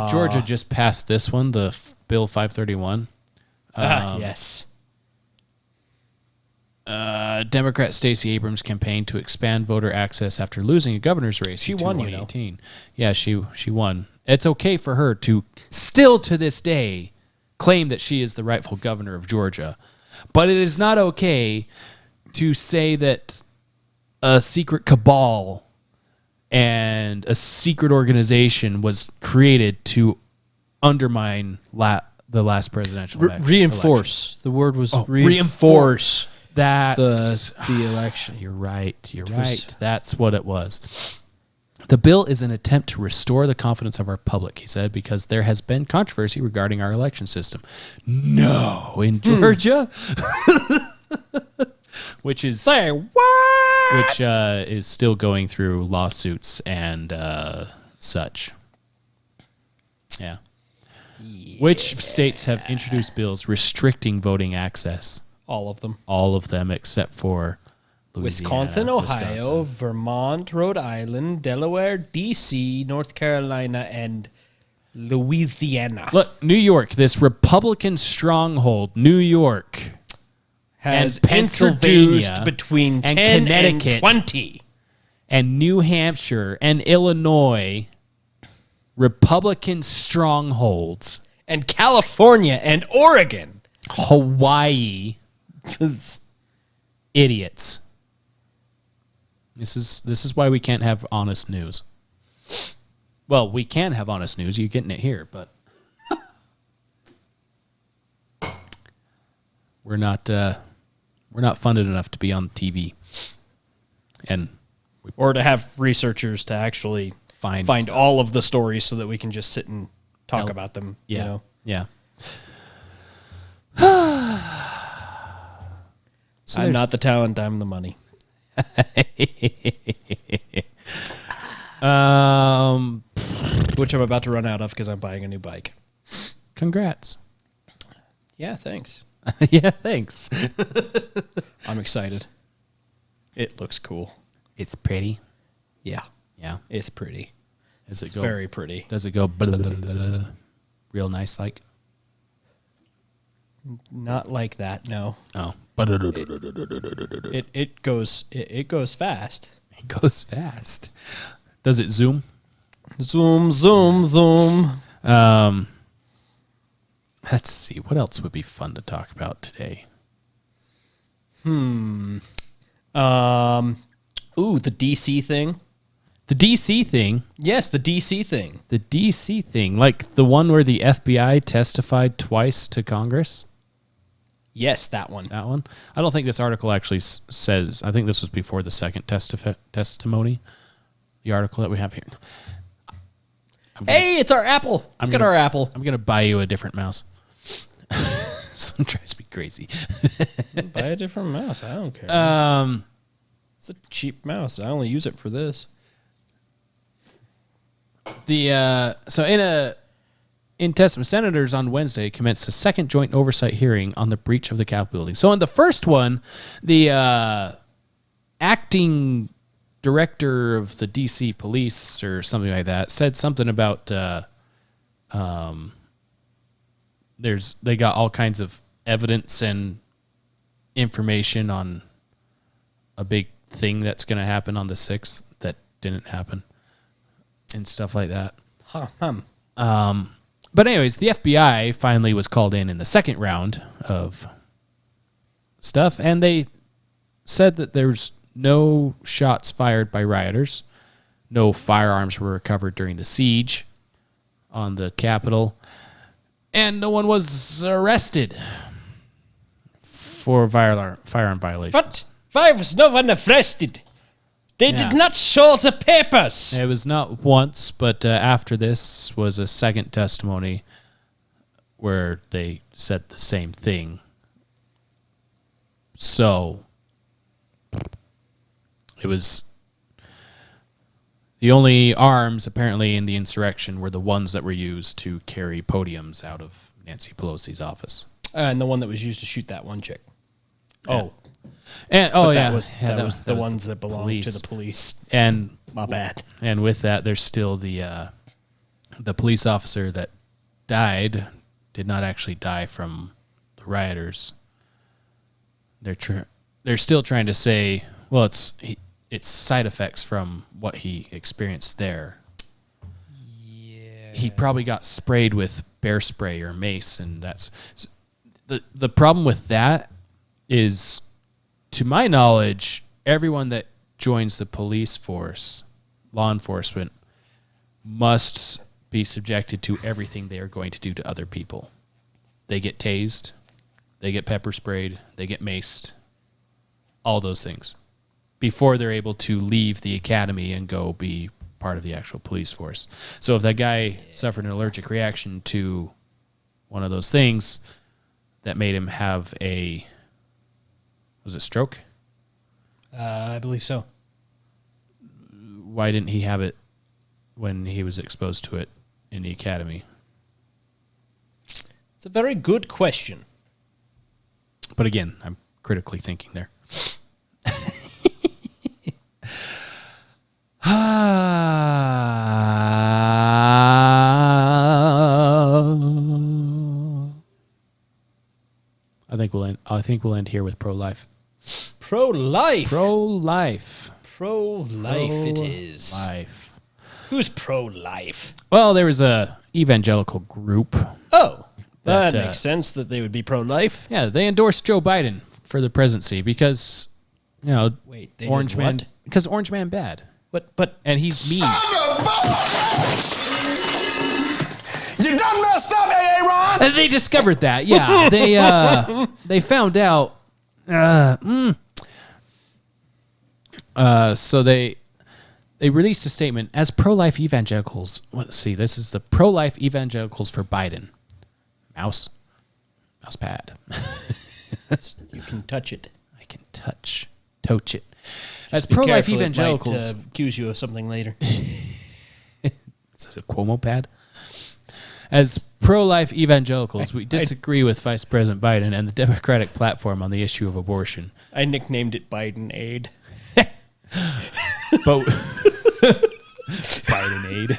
Georgia just passed this one, the Bill 531. Yes. Democrat Stacey Abrams campaigned to expand voter access after losing a governor's race. She in won, 2018. Yeah, she won. It's okay for her to still to this day claim that she is the rightful governor of Georgia, but it is not okay to say that a secret cabal and a secret organization was created to undermine the last presidential election. Reinforce. The word was reinforce. That's the election. You're right. You're right. That's what it was. The bill is an attempt to restore the confidence of our public, he said, because there has been controversy regarding our election system. No, in Georgia, which is is still going through lawsuits and such. Yeah. Which states have introduced bills restricting voting access? All of them. All of them except for Louisiana, Wisconsin, Ohio, Vermont, Rhode Island, Delaware, D.C., North Carolina, and Louisiana. Look, New York, this Republican stronghold, New York, has and Pennsylvania, between 10 and Connecticut, and 20. And New Hampshire and Illinois, Republican strongholds. And California and Oregon. Hawaii. Idiots. This is why we can't have honest news. Well, we can have honest news. You're getting it here, but we're not funded enough to be on TV, or to have researchers to actually find all of the stories so that we can just sit and talk about them. Yeah, you know? Yeah. So I'm not the talent, I'm the money. Which I'm about to run out of because I'm buying a new bike. Congrats. Yeah, thanks. Yeah, thanks. I'm excited. It looks cool. It's pretty. Yeah. Yeah. It's pretty. Does it It's go very pretty. Does it go blah, blah, blah, blah, real nice like? Not like that, no. Oh. It goes fast. It goes fast. Does it zoom? Zoom, zoom, zoom. Let's see. What else would be fun to talk about today? Ooh, the DC thing. The DC thing? Yes, the DC thing. The DC thing. Like the one where the FBI testified twice to Congress? Yes, that one. That one? I don't think this article actually says. I think this was before the second testimony. The article that we have here. Hey, it's our Apple. Look at our Apple. I'm going to buy you a different mouse. Someone tries to be crazy. Buy a different mouse. I don't care. It's a cheap mouse. I only use it for this. In testimony, senators on Wednesday commenced a second joint oversight hearing on the breach of the Capitol building. So in the first one, the acting director of the DC police or something like that said something about they got all kinds of evidence and information on a big thing that's going to happen on the 6th that didn't happen and stuff like that. But anyways, the FBI finally was called in the second round of stuff, and they said that there's no shots fired by rioters. No firearms were recovered during the siege on the Capitol. And no one was arrested for firearm violations. What? Why was no one arrested? They did not show the papers. It was not once, but after this was a second testimony where they said the same thing. So it was the only arms apparently in the insurrection were the ones that were used to carry podiums out of Nancy Pelosi's office. And the one that was used to shoot that one chick. Yeah. That was the ones that belonged to the police. And my bad. And with that, there's still the police officer that died did not actually die from the rioters. They're still trying to say, well, it's side effects from what he experienced there. Yeah. He probably got sprayed with bear spray or mace, and that's the problem with that is, to my knowledge, everyone that joins the police force, law enforcement, must be subjected to everything they are going to do to other people. They get tased, they get pepper sprayed, they get maced, all those things, before they're able to leave the academy and go be part of the actual police force. So if that guy suffered an allergic reaction to one of those things that made him have was it stroke? I believe so. Why didn't he have it when he was exposed to it in the academy? It's a very good question. But again, I'm critically thinking there. I think we'll end here with pro-life. Pro-life. Pro-life. Pro-life it is. Life. Who's pro-life? Well, there was a evangelical group. Oh, that makes sense that they would be pro-life. Yeah, they endorsed Joe Biden for the presidency because, Orange Man. What? Because Orange Man bad. But and he's mean. You done messed up, Aaron. And they discovered that. Yeah, they found out. So they released a statement as pro-life evangelicals. Let's see. This is the pro-life evangelicals for Biden. Mouse pad. You can touch it. I can touch it. As Just be pro-life careful, evangelicals, it might, accuse you of something later. Is it a Cuomo pad? As pro-life evangelicals, we disagree with Vice President Biden and the Democratic platform on the issue of abortion. I nicknamed it Biden Aid. But Biden aid.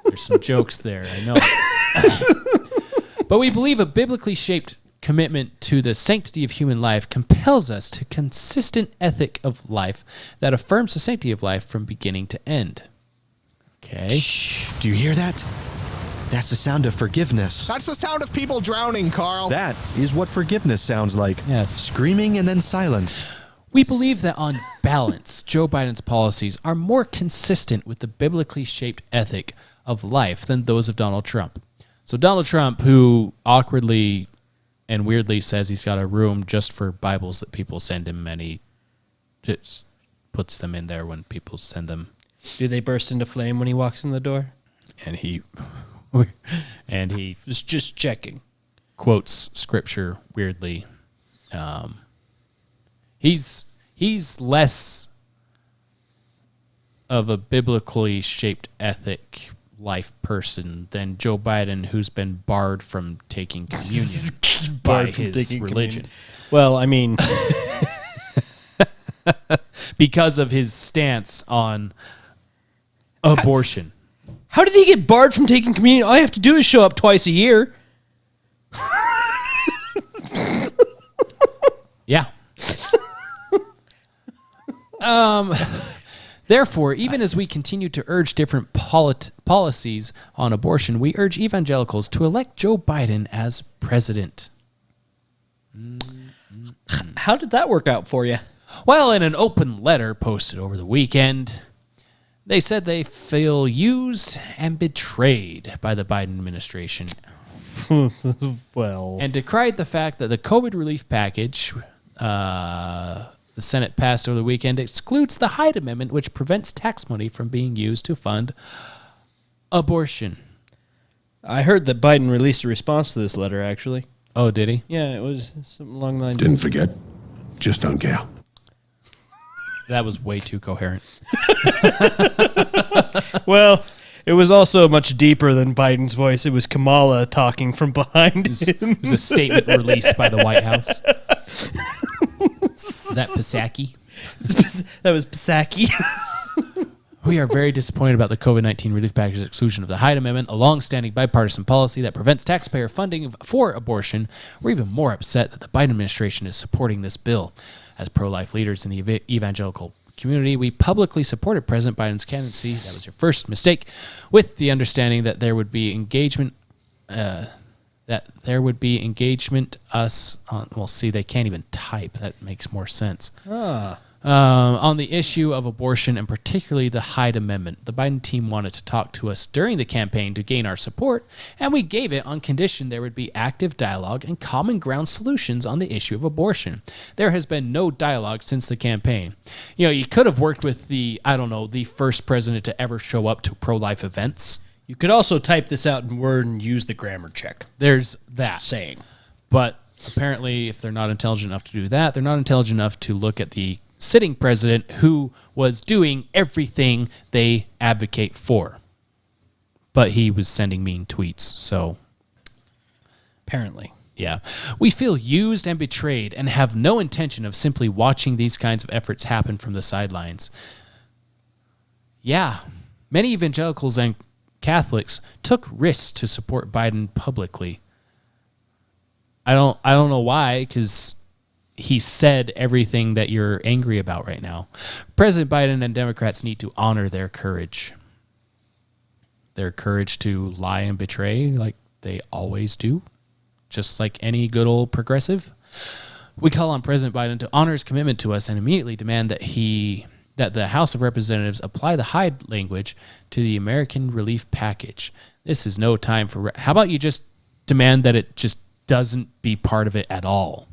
There's some jokes there, I know. But we believe a biblically shaped commitment to the sanctity of human life compels us to consistent ethic of life that affirms the sanctity of life from beginning to end. Okay. Shh. Do you hear that? That's the sound of forgiveness. That's the sound of people drowning, Carl. That is what forgiveness sounds like. Yes. Screaming and then silence. We believe that on balance, Joe Biden's policies are more consistent with the biblically shaped ethic of life than those of Donald Trump. So Donald Trump, who awkwardly and weirdly says he's got a room just for Bibles that people send him, and he just puts them in there when people send them. Do they burst into flame when he walks in the door? And he just checking. Quotes scripture weirdly. He's less of a biblically shaped ethic life person than Joe Biden, who's been barred from taking communion by his religion. Well, I mean, because of his stance on abortion. How did he get barred from taking communion? All I have to do is show up twice a year. Yeah. Therefore, even as we continue to urge different policies on abortion, we urge evangelicals to elect Joe Biden as president. How did that work out for you? Well, in an open letter posted over the weekend, they said they feel used and betrayed by the Biden administration. Well, and decried the fact that the COVID relief package the Senate passed over the weekend excludes the Hyde Amendment, which prevents tax money from being used to fund abortion. I heard that Biden released a response to this letter, actually. Oh, did he? Yeah, it was something along the lines. Didn't forget. Just don't care. That was way too coherent. Well, it was also much deeper than Biden's voice. It was Kamala talking from behind him. It was a statement released by the White House. Is that Psaki? That was Psaki. We are very disappointed about the COVID-19 relief package's exclusion of the Hyde Amendment, a long-standing bipartisan policy that prevents taxpayer funding for abortion. We're even more upset that the Biden administration is supporting this bill. As pro-life leaders in the evangelical community, we publicly supported President Biden's candidacy. That was your first mistake, with the understanding that there would be engagement. Us on. Well, see, they can't even type. That makes more sense. On the issue of abortion and particularly the Hyde Amendment. The Biden team wanted to talk to us during the campaign to gain our support, and we gave it on condition there would be active dialogue and common ground solutions on the issue of abortion. There has been no dialogue since the campaign. You know, you could have worked with the first president to ever show up to pro-life events. You could also type this out in Word and use the grammar check. There's that. Just saying. But apparently, if they're not intelligent enough to do that, they're not intelligent enough to look at the sitting president who was doing everything they advocate for. But he was sending mean tweets, so. Apparently. Yeah. We feel used and betrayed and have no intention of simply watching these kinds of efforts happen from the sidelines. Yeah. Many evangelicals and Catholics took risks to support Biden publicly. I don't know why, because he said everything that you're angry about right now. President Biden and Democrats need to honor their courage. Their courage to lie and betray like they always do, just like any good old progressive. We call on President Biden to honor his commitment to us and immediately demand that the House of Representatives apply the Hyde language to the American Relief Package. This is no time for... How about you just demand that it just doesn't be part of it at all?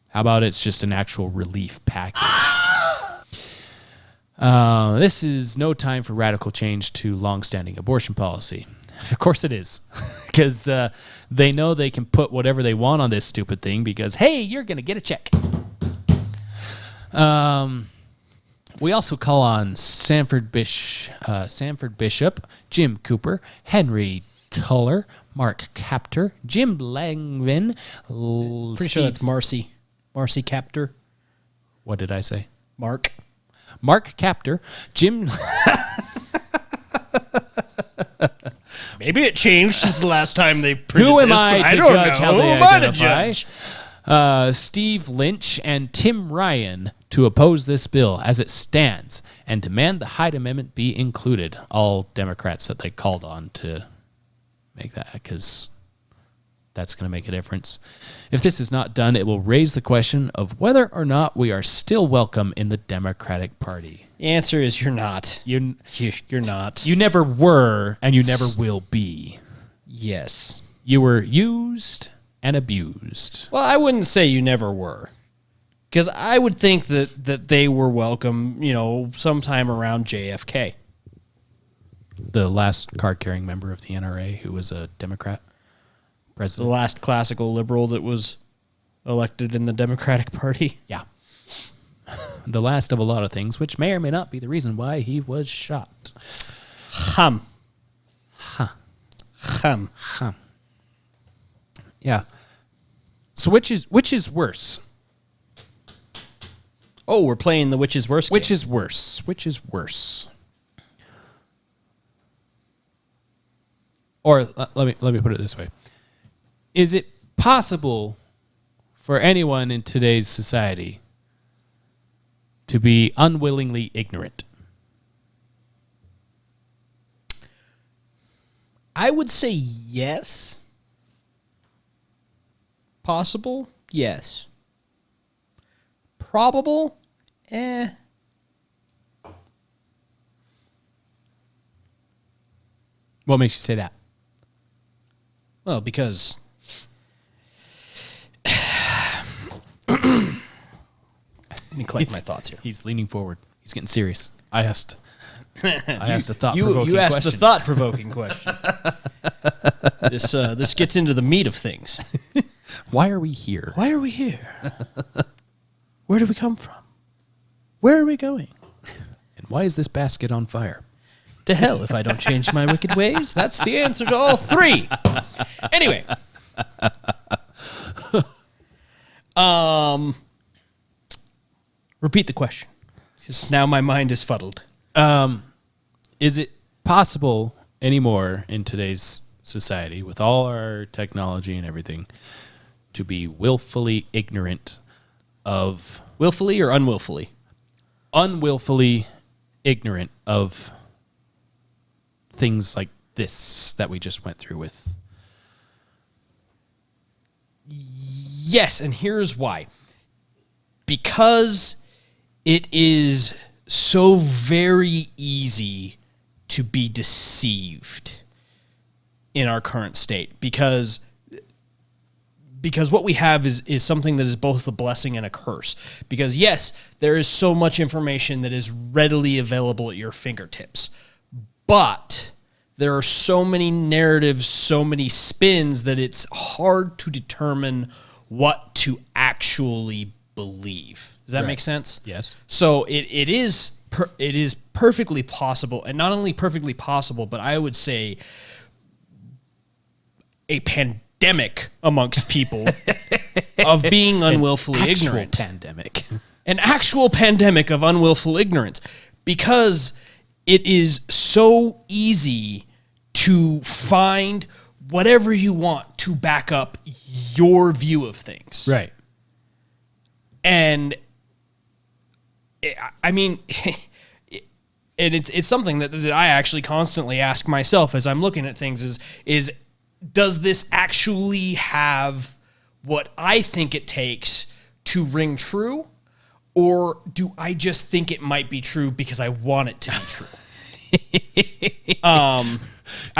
How about it's just an actual relief package? This is no time for radical change to longstanding abortion policy. Of course it is. Because they know they can put whatever they want on this stupid thing because, hey, you're going to get a check. We also call on Sanford Bishop, Jim Cooper, Henry Tuller, Mark Capter, Jim Langvin. Pretty sure that's Marcy. Marcy Captor. What did I say? Mark Captor. Jim. Maybe it changed since the last time they printed Who am this, I but to don't judge know. how Who they am I to identify? judge? Steve Lynch and Tim Ryan to oppose this bill as it stands and demand the Hyde Amendment be included. All Democrats that they called on to make that, because that's going to make a difference. If this is not done, it will raise the question of whether or not we are still welcome in the Democratic Party. The answer is you're not. You're not. You never were, and you never will be. Yes. You were used and abused. Well, I wouldn't say you never were, because I would think that they were welcome, sometime around JFK. The last card-carrying member of the NRA who was a Democrat president. The last classical liberal that was elected in the Democratic Party. Yeah. The last of a lot of things, which may or may not be the reason why he was shot. Hum. Yeah. So which is worse? Oh, we're playing the which is worse game. Which is worse? Which is worse? Or let me put it this way. Is it possible for anyone in today's society to be unwillingly ignorant? I would say yes. Possible? Yes. Probable? What makes you say that? Well, because let me collect my thoughts here. He's leaning forward. He's getting serious. I asked a thought-provoking question. You asked a thought-provoking question. This gets into the meat of things. Why are we here? Why are we here? Where do we come from? Where are we going? And why is this basket on fire? To hell if I don't change my wicked ways. That's the answer to all three. Anyway. Repeat the question. Because now my mind is fuddled. Is it possible anymore in today's society, with all our technology and everything, to be willfully ignorant of... Willfully or unwillfully? Unwillfully ignorant of things like this that we just went through with. Yes, and here's why. Because it is so very easy to be deceived in our current state. Because what we have is something that is both a blessing and a curse. Because yes, there is so much information that is readily available at your fingertips. But there are so many narratives, so many spins that it's hard to determine what to actually believe. Does that make sense? Yes. So it is perfectly possible, and not only perfectly possible, but I would say a pandemic amongst people of being unwillfully ignorant. An actual pandemic of unwillful ignorance, because it is so easy to find whatever you want to back up your view of things. Right. And I mean, and it's something that I actually constantly ask myself as I'm looking at things is does this actually have what I think it takes to ring true? Or do I just think it might be true because I want it to be true? I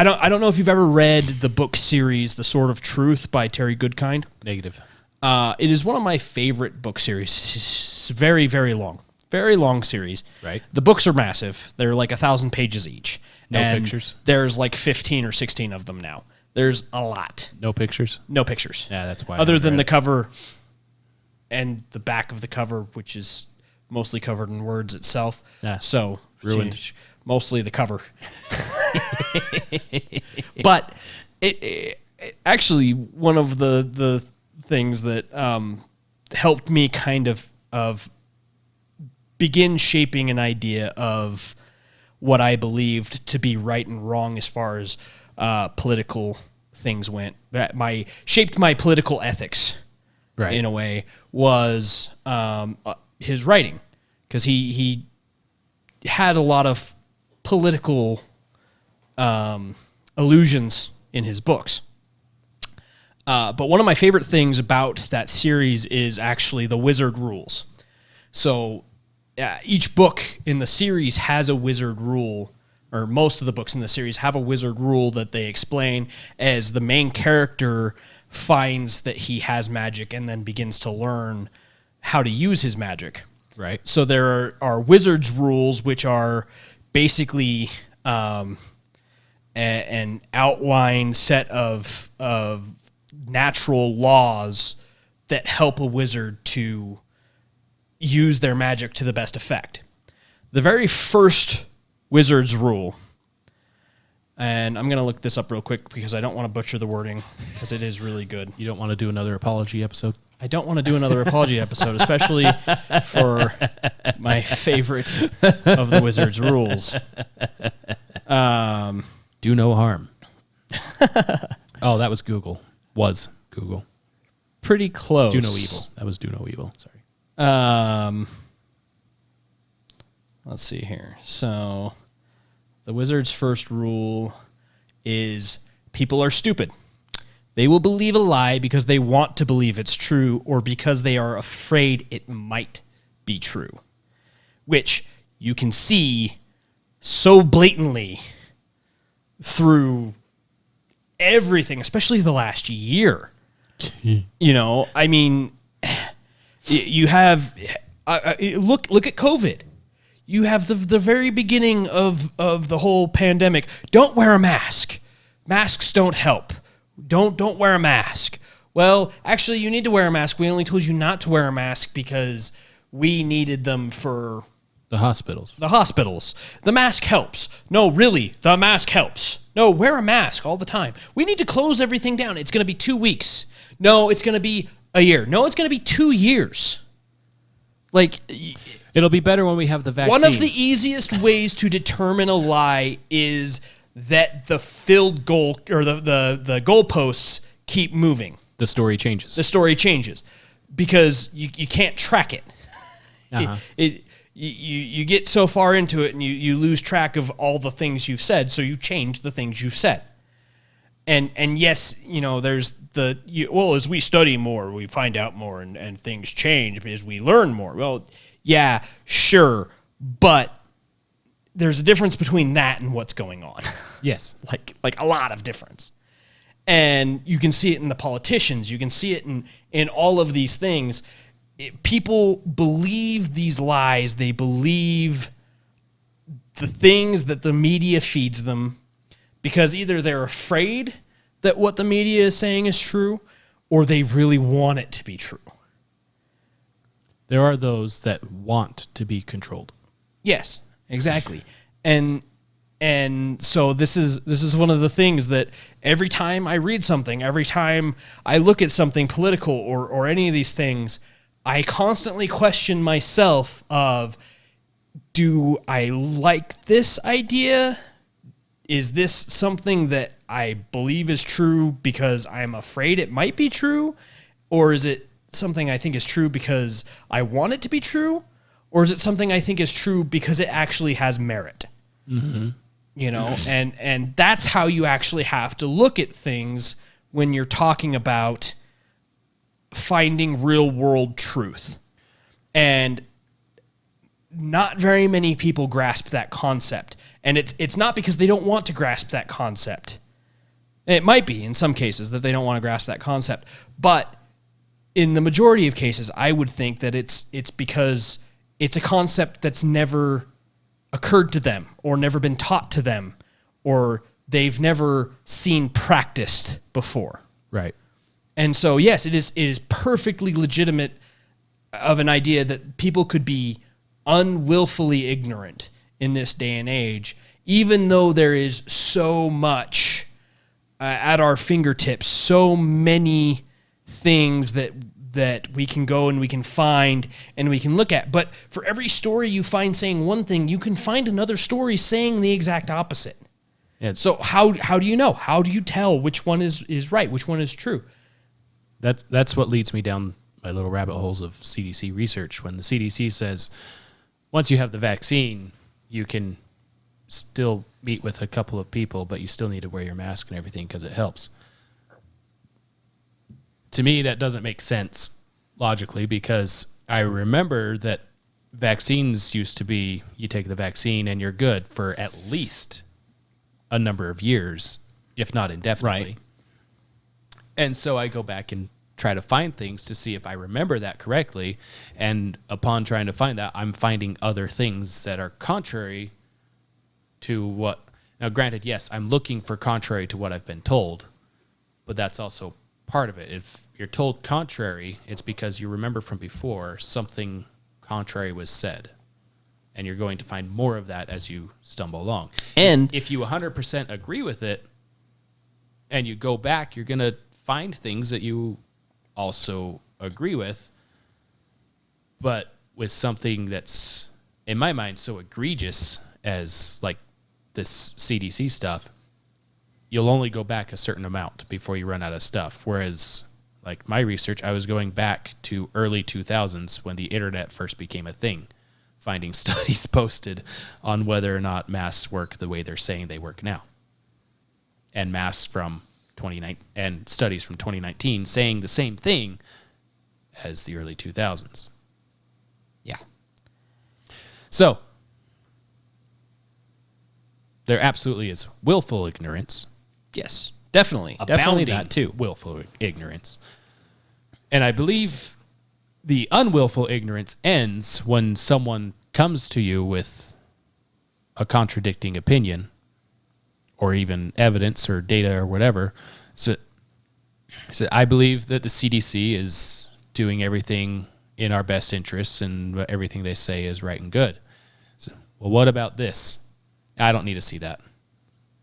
don't know if you've ever read the book series The Sword of Truth by Terry Goodkind. Negative. It is one of my favorite book series. It's very, very long. Very long series. Right. The books are massive. They're like 1,000 pages each. No And pictures? There's like 15 or 16 of them now. There's a lot. No pictures? No pictures. Yeah, that's why. Other than the cover and the back of the cover, which is mostly covered in words itself. Yeah. So Ruined. Mostly the cover. But it actually, one of the things that helped me kind of begin shaping an idea of what I believed to be right and wrong as far as political things went. That shaped my political ethics, right, in a way, was his writing, because he had a lot of political allusions in his books. But one of my favorite things about that series is actually the wizard rules. So each book in the series has a wizard rule, or most of the books in the series have a wizard rule that they explain as the main character finds that he has magic and then begins to learn how to use his magic. Right. So there are wizards rules, which are basically an outlined set of natural laws that help a wizard to use their magic to the best effect. The very first wizard's rule, and I'm going to look this up real quick because I don't want to butcher the wording because it is really good. You don't want to do another apology episode? I don't want to do another apology episode, especially for my favorite of the wizard's rules. Do no harm. Oh, that was Google. Was Google. Pretty close. Do no evil. That was do no evil. Sorry. Let's see here. So the wizard's first rule is people are stupid. They will believe a lie because they want to believe it's true or because they are afraid it might be true, which you can see so blatantly through everything, especially the last year. You know, I mean, you have look at COVID. You have the very beginning of the whole pandemic. Don't wear a mask. Masks don't help. Don't wear a mask. Well, actually, you need to wear a mask. We only told you not to wear a mask because we needed them for the hospitals. The hospitals. The mask helps. No, really, the mask helps. No, wear a mask all the time. We need to close everything down. It's going to be 2 weeks. No, it's going to be a year. No, it's going to be 2 years. Like, it'll be better when we have the vaccine. One of the easiest ways to determine a lie is that the filled goal or the goalposts keep moving. The story changes. The story changes because you can't track it. Uh-huh. You get so far into it and you lose track of all the things you've said, so you change the things you've said. And yes, you know, there's as we study more, we find out more and things change because we learn more. Well, yeah, sure, but there's a difference between that and what's going on. Yes. like a lot of difference. And you can see it in the politicians. You can see it in all of these things. People believe these lies. They believe the things that the media feeds them because either they're afraid that what the media is saying is true or they really want it to be true. There are those that want to be controlled. Yes, exactly. And so this is one of the things that every time I read something, every time I look at something political or any of these things, I constantly question myself of, do I like this idea? Is this something that I believe is true because I'm afraid it might be true? Or is it something I think is true because I want it to be true? Or is it something I think is true because it actually has merit? Mm-hmm. You know, and that's how you actually have to look at things when you're talking about finding real world truth. And not very many people grasp that concept. And it's not because they don't want to grasp that concept. It might be in some cases that they don't want to grasp that concept. But in the majority of cases, I would think that it's because it's a concept that's never occurred to them or never been taught to them or they've never seen practiced before. Right. And so, yes, it is perfectly legitimate of an idea that people could be unwillfully ignorant in this day and age, even though there is so much at our fingertips, so many things that that we can go and we can find and we can look at. But for every story you find saying one thing, you can find another story saying the exact opposite. Yeah. So how do you know? How do you tell which one is right, which one is true? That's what leads me down my little rabbit holes of CDC research. When the CDC says once you have the vaccine, you can still meet with a couple of people, but you still need to wear your mask and everything because it helps. To me, that doesn't make sense logically, because I remember that vaccines used to be you take the vaccine and you're good for at least a number of years, if not indefinitely. Right. And so I go back and try to find things to see if I remember that correctly. And upon trying to find that, I'm finding other things that are contrary to what... Now, granted, yes, I'm looking for contrary to what I've been told, but that's also part of it. If you're told contrary, it's because you remember from before something contrary was said. And you're going to find more of that as you stumble along. And if you 100% agree with it and you go back, you're going to find things that you also agree with. But with something that's, in my mind, so egregious as like this CDC stuff, you'll only go back a certain amount before you run out of stuff. Whereas like my research, I was going back to early 2000s when the internet first became a thing, finding studies posted on whether or not masks work the way they're saying they work now. And masks from 2019 and studies from 2019 saying the same thing as the early 2000s. Yeah. So there absolutely is willful ignorance. Yes, definitely. Definitely that too. Willful ignorance. And I believe the unwillful ignorance ends when someone comes to you with a contradicting opinion or even evidence or data or whatever. So I believe that the CDC is doing everything in our best interests and everything they say is right and good. So, well, what about this? I don't need to see that.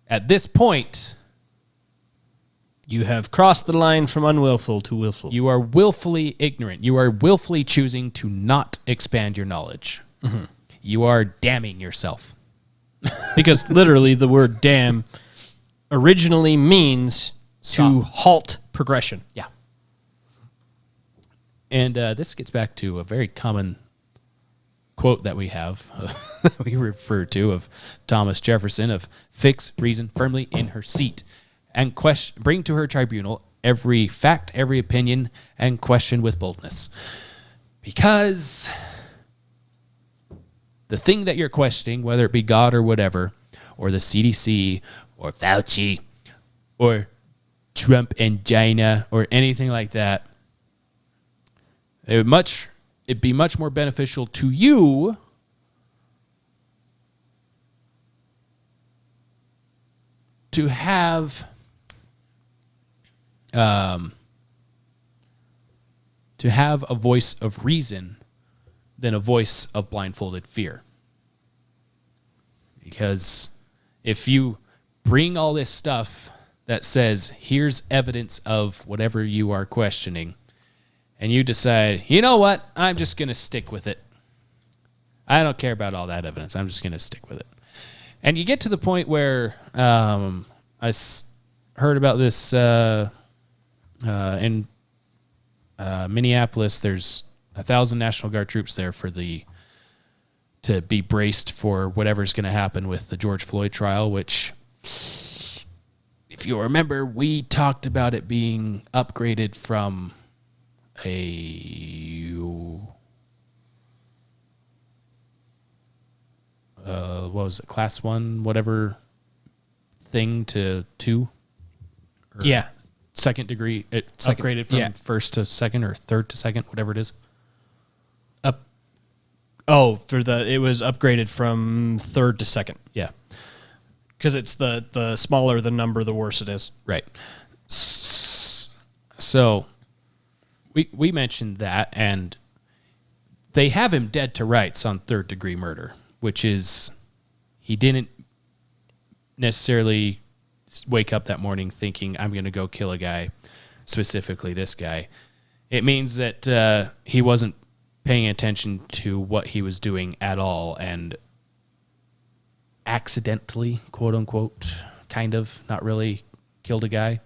At this point, you have crossed the line from unwillful to willful. You are willfully ignorant. You are willfully choosing to not expand your knowledge. Mm-hmm. You are damning yourself. Because literally the word damn originally means to halt progression. Yeah. And this gets back to a very common quote that we have, that we refer to, of Thomas Jefferson, of fix reason firmly in her seat and bring to her tribunal every fact, every opinion, and question with boldness. Because the thing that you're questioning, whether it be God or whatever, or the CDC, or Fauci, or Trump and China, or anything like that, it'd be much more beneficial to you to have a voice of reason than a voice of blindfolded fear. Because if you bring all this stuff that says, here's evidence of whatever you are questioning, and you decide, you know what, I'm just going to stick with it. I don't care about all that evidence. I'm just going to stick with it. And you get to the point where heard about this in Minneapolis. There's 1,000 National Guard troops there to be braced for whatever's going to happen with the George Floyd trial, which, if you remember, we talked about it being upgraded from what was it, class 1, whatever thing, to 2? Yeah. Second degree, upgraded from first to second or third to second, whatever it is. It was upgraded from third to second. Yeah. Because it's the smaller the number, the worse it is. Right. So we mentioned that, and they have him dead to rights on third degree murder, which is he didn't necessarily wake up that morning thinking, I'm going to go kill a guy, specifically this guy. It means that he wasn't paying attention to what he was doing at all and accidentally, quote unquote, kind of, not really, killed a guy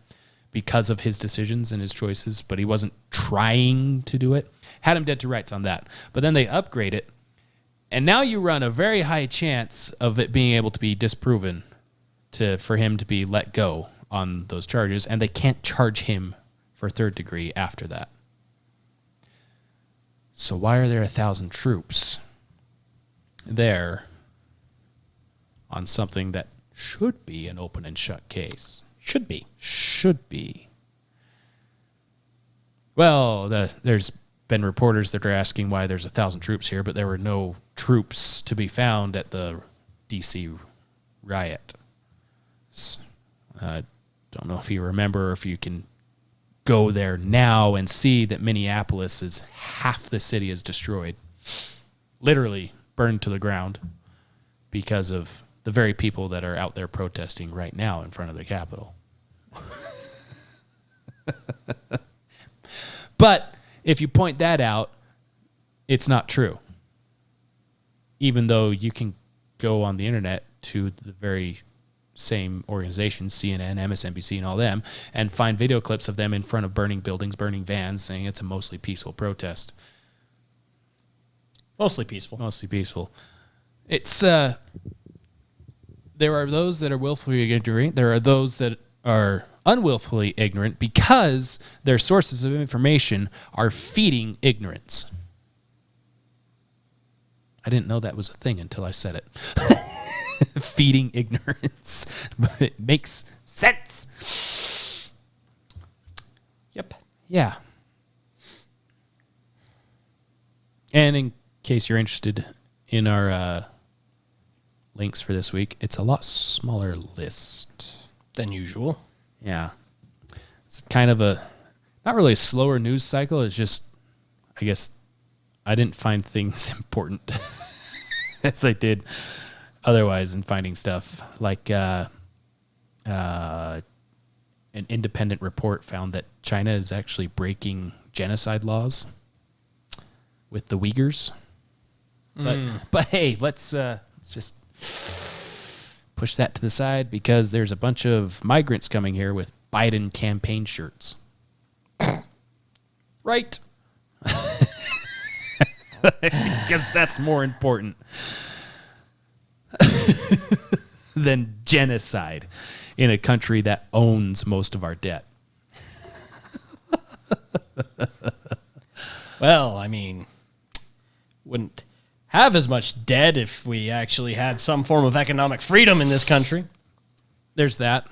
because of his decisions and his choices, but he wasn't trying to do it. Had him dead to rights on that. But then they upgrade it, and now you run a very high chance of it being able to be disproven for him to be let go on those charges, and they can't charge him for third degree after that. So why are there 1,000 troops there on something that should be an open and shut case? Should be. Well, there's been reporters that are asking why there's 1,000 troops here, but there were no troops to be found at the D.C. riot. I don't know if you remember or if you can go there now and see that Minneapolis is half the city is destroyed, literally burned to the ground because of the very people that are out there protesting right now in front of the Capitol. But if you point that out, it's not true. Even though you can go on the internet to the very same organizations, CNN, MSNBC, and all them, and find video clips of them in front of burning buildings, burning vans, saying it's a mostly peaceful protest. Mostly peaceful. It's, there are those that are willfully ignorant. There are those that are unwillfully ignorant because their sources of information are feeding ignorance. I didn't know that was a thing until I said it. Feeding ignorance. But it makes sense. Yep. Yeah. And in case you're interested in our links for this week, it's a lot smaller list than usual. Yeah. It's kind of not really a slower news cycle. It's just, I guess, I didn't find things important as I did otherwise in finding stuff. Like an independent report found that China is actually breaking genocide laws with the Uyghurs. But hey, let's just push that to the side because there's a bunch of migrants coming here with Biden campaign shirts. Right. Because that's more important than genocide in a country that owns most of our debt. Well, I mean, wouldn't have as much debt if we actually had some form of economic freedom in this country. There's that.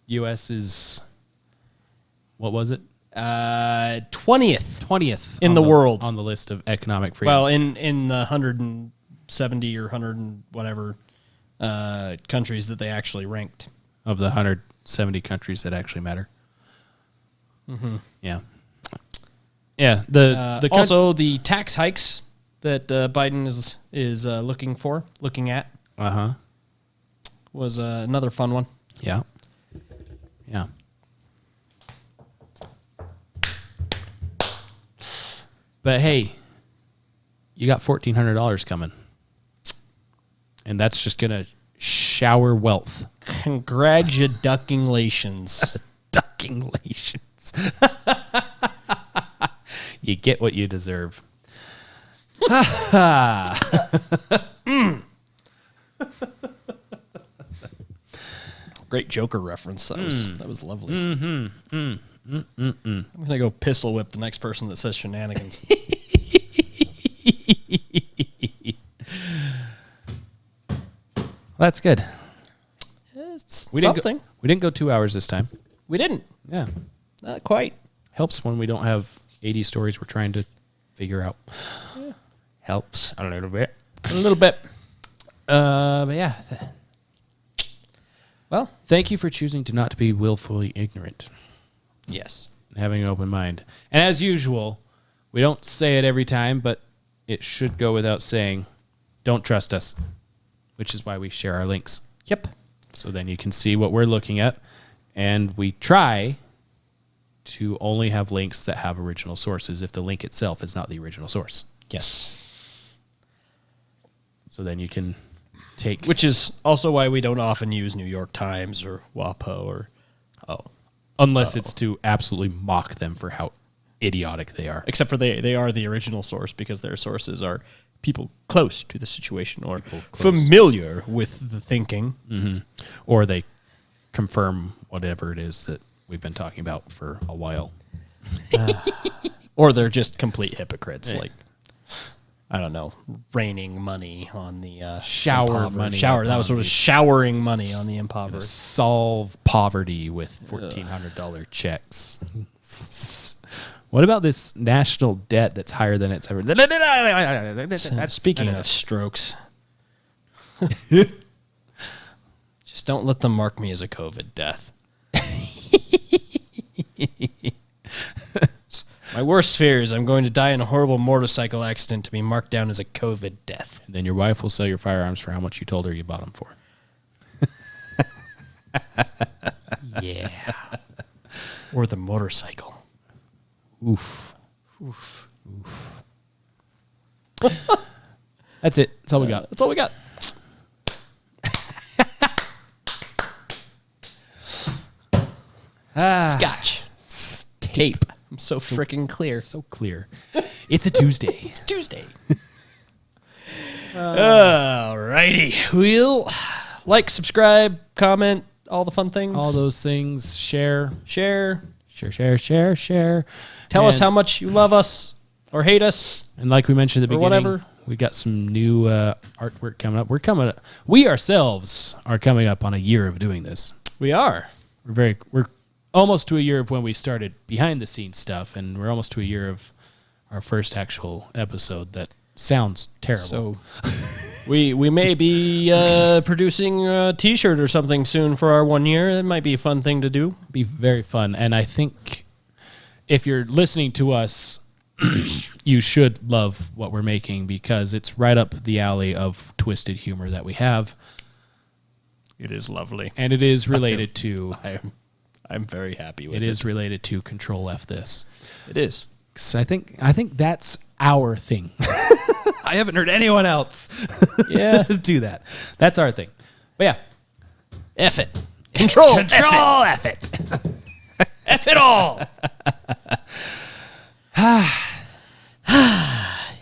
U.S. is, what was it? 20th in the world on the list of economic freedom. Well, in the 170 or 100 and whatever countries that they actually ranked. Of the 170 countries that actually matter. Mm-hmm. Yeah. Yeah. Also the tax hikes that Biden is looking at. Was another fun one. Yeah. Yeah. But hey, you got $1,400 coming. And that's just going to shower wealth. Congratulations. Duckinglations. You get what you deserve. Great Joker reference. That was lovely. I'm gonna go pistol whip the next person that says shenanigans. That's good. It's We something. didn't go 2 hours this time. We didn't. Yeah. Not quite. Helps when we don't have 80 stories we're trying to figure out. Yeah. Helps a little bit. A little bit. But yeah. Well, thank you for choosing to not be willfully ignorant. Yes. And having an open mind. And as usual, we don't say it every time, but it should go without saying, don't trust us, which is why we share our links. Yep. So then you can see what we're looking at, and we try to only have links that have original sources if the link itself is not the original source. Yes. So then you can take... Which is also why we don't often use New York Times or WAPO or... Unless it's to absolutely mock them for how idiotic they are. Except for they are the original source because their sources are people close to the situation or familiar with the thinking. Mm-hmm. Or they confirm whatever it is that we've been talking about for a while. Or they're just complete hypocrites, Yeah. like, I don't know, raining money on the Shower impoverished. money Shower. That upon was sort of the- showering money on the impoverished. Solve poverty with $1,400 checks. What about this national debt that's higher than it's ever? Speaking of strokes, just don't let them mark me as a COVID death. My worst fear is I'm going to die in a horrible motorcycle accident to be marked down as a COVID death. And then your wife will sell your firearms for how much you told her you bought them for. Yeah. Or the motorcycle. Oof. Oof. Oof. That's it. That's all we got. That's all we got. Scotch. Tape. I'm so freaking clear. So clear. It's a Tuesday. It's Tuesday. Alrighty. We'll like, subscribe, comment, all the fun things. All those things. Share. Share. Tell us how much you love us or hate us. And like we mentioned at the or beginning, whatever. we got some new artwork coming up. We ourselves are coming up on a year of doing this. We are. We're almost to a year of when we started behind the scenes stuff, and we're almost to a year of our first actual episode that sounds terrible. So we may be producing a T-shirt or something soon for our 1 year. That might be a fun thing to do. Be very fun. And I think if you're listening to us, you should love what we're making because it's right up the alley of twisted humor that we have. It is lovely. And it is related to... I'm very happy with it. It is related to Control F this. It is. 'Cause I think that's our thing. I haven't heard anyone else do that. That's our thing. But yeah. F it. Control F it. F it all.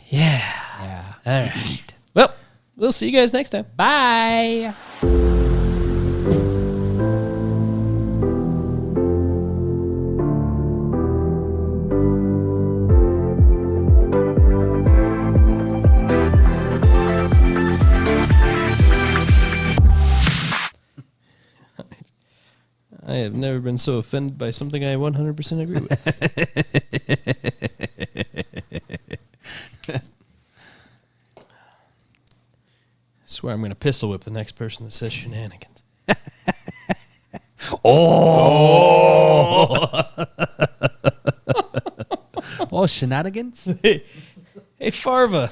Yeah. All right. Well, we'll see you guys next time. Bye. I have never been so offended by something I 100% agree with. I swear I'm going to pistol whip the next person that says shenanigans. Oh, shenanigans? Hey, Farva.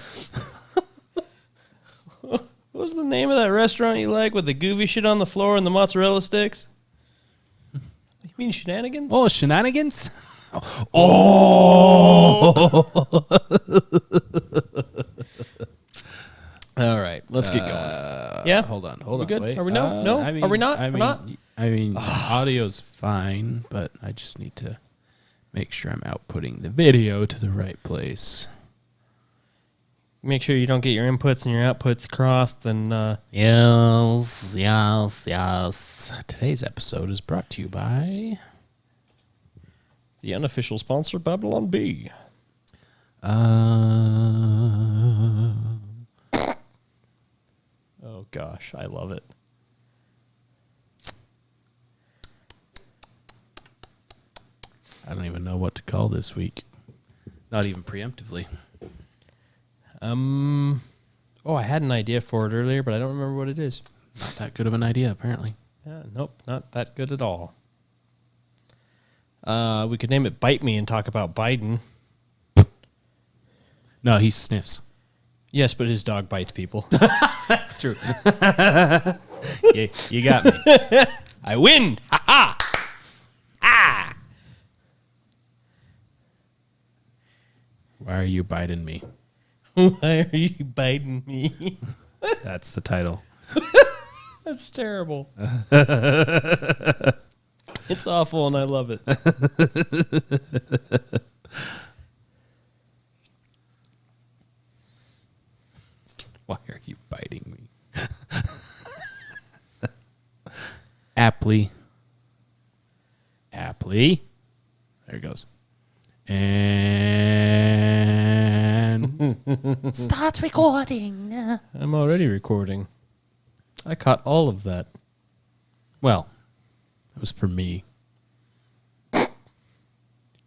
What was the name of that restaurant you like with the goofy shit on the floor and the mozzarella sticks? You mean shenanigans? Oh, shenanigans? All right, let's get going. Yeah? Hold on. We good? Wait. Are we no? No? I mean, Are we not? I We're mean, not? I mean, audio's fine, but I just need to make sure I'm outputting the video to the right place. Make sure you don't get your inputs and your outputs crossed. And Yes. Today's episode is brought to you by the unofficial sponsor, Babylon B. Oh gosh, I love it. I don't even know what to call this week. Not even preemptively. Oh, I had an idea for it earlier, but I don't remember what it is. Not that good of an idea, apparently. Nope, not that good at all. We could name it Bite Me and talk about Biden. No, he sniffs. Yes, but his dog bites people. That's true. You got me. I win. Ha ha. Ah. Why are you biting me? Why are you biting me? That's the title. That's terrible. It's awful, and I love it. Why are you biting me? Aptly. There it goes. And Start recording. I'm already recording. I caught all of that. well, it was for me.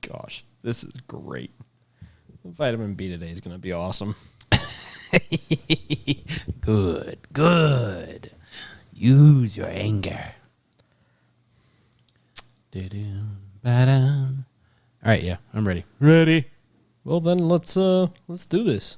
Gosh, this is great. Vitamin B today is going to be awesome. Good. Use your anger. All right, yeah, I'm ready. Ready. Well, then let's do this.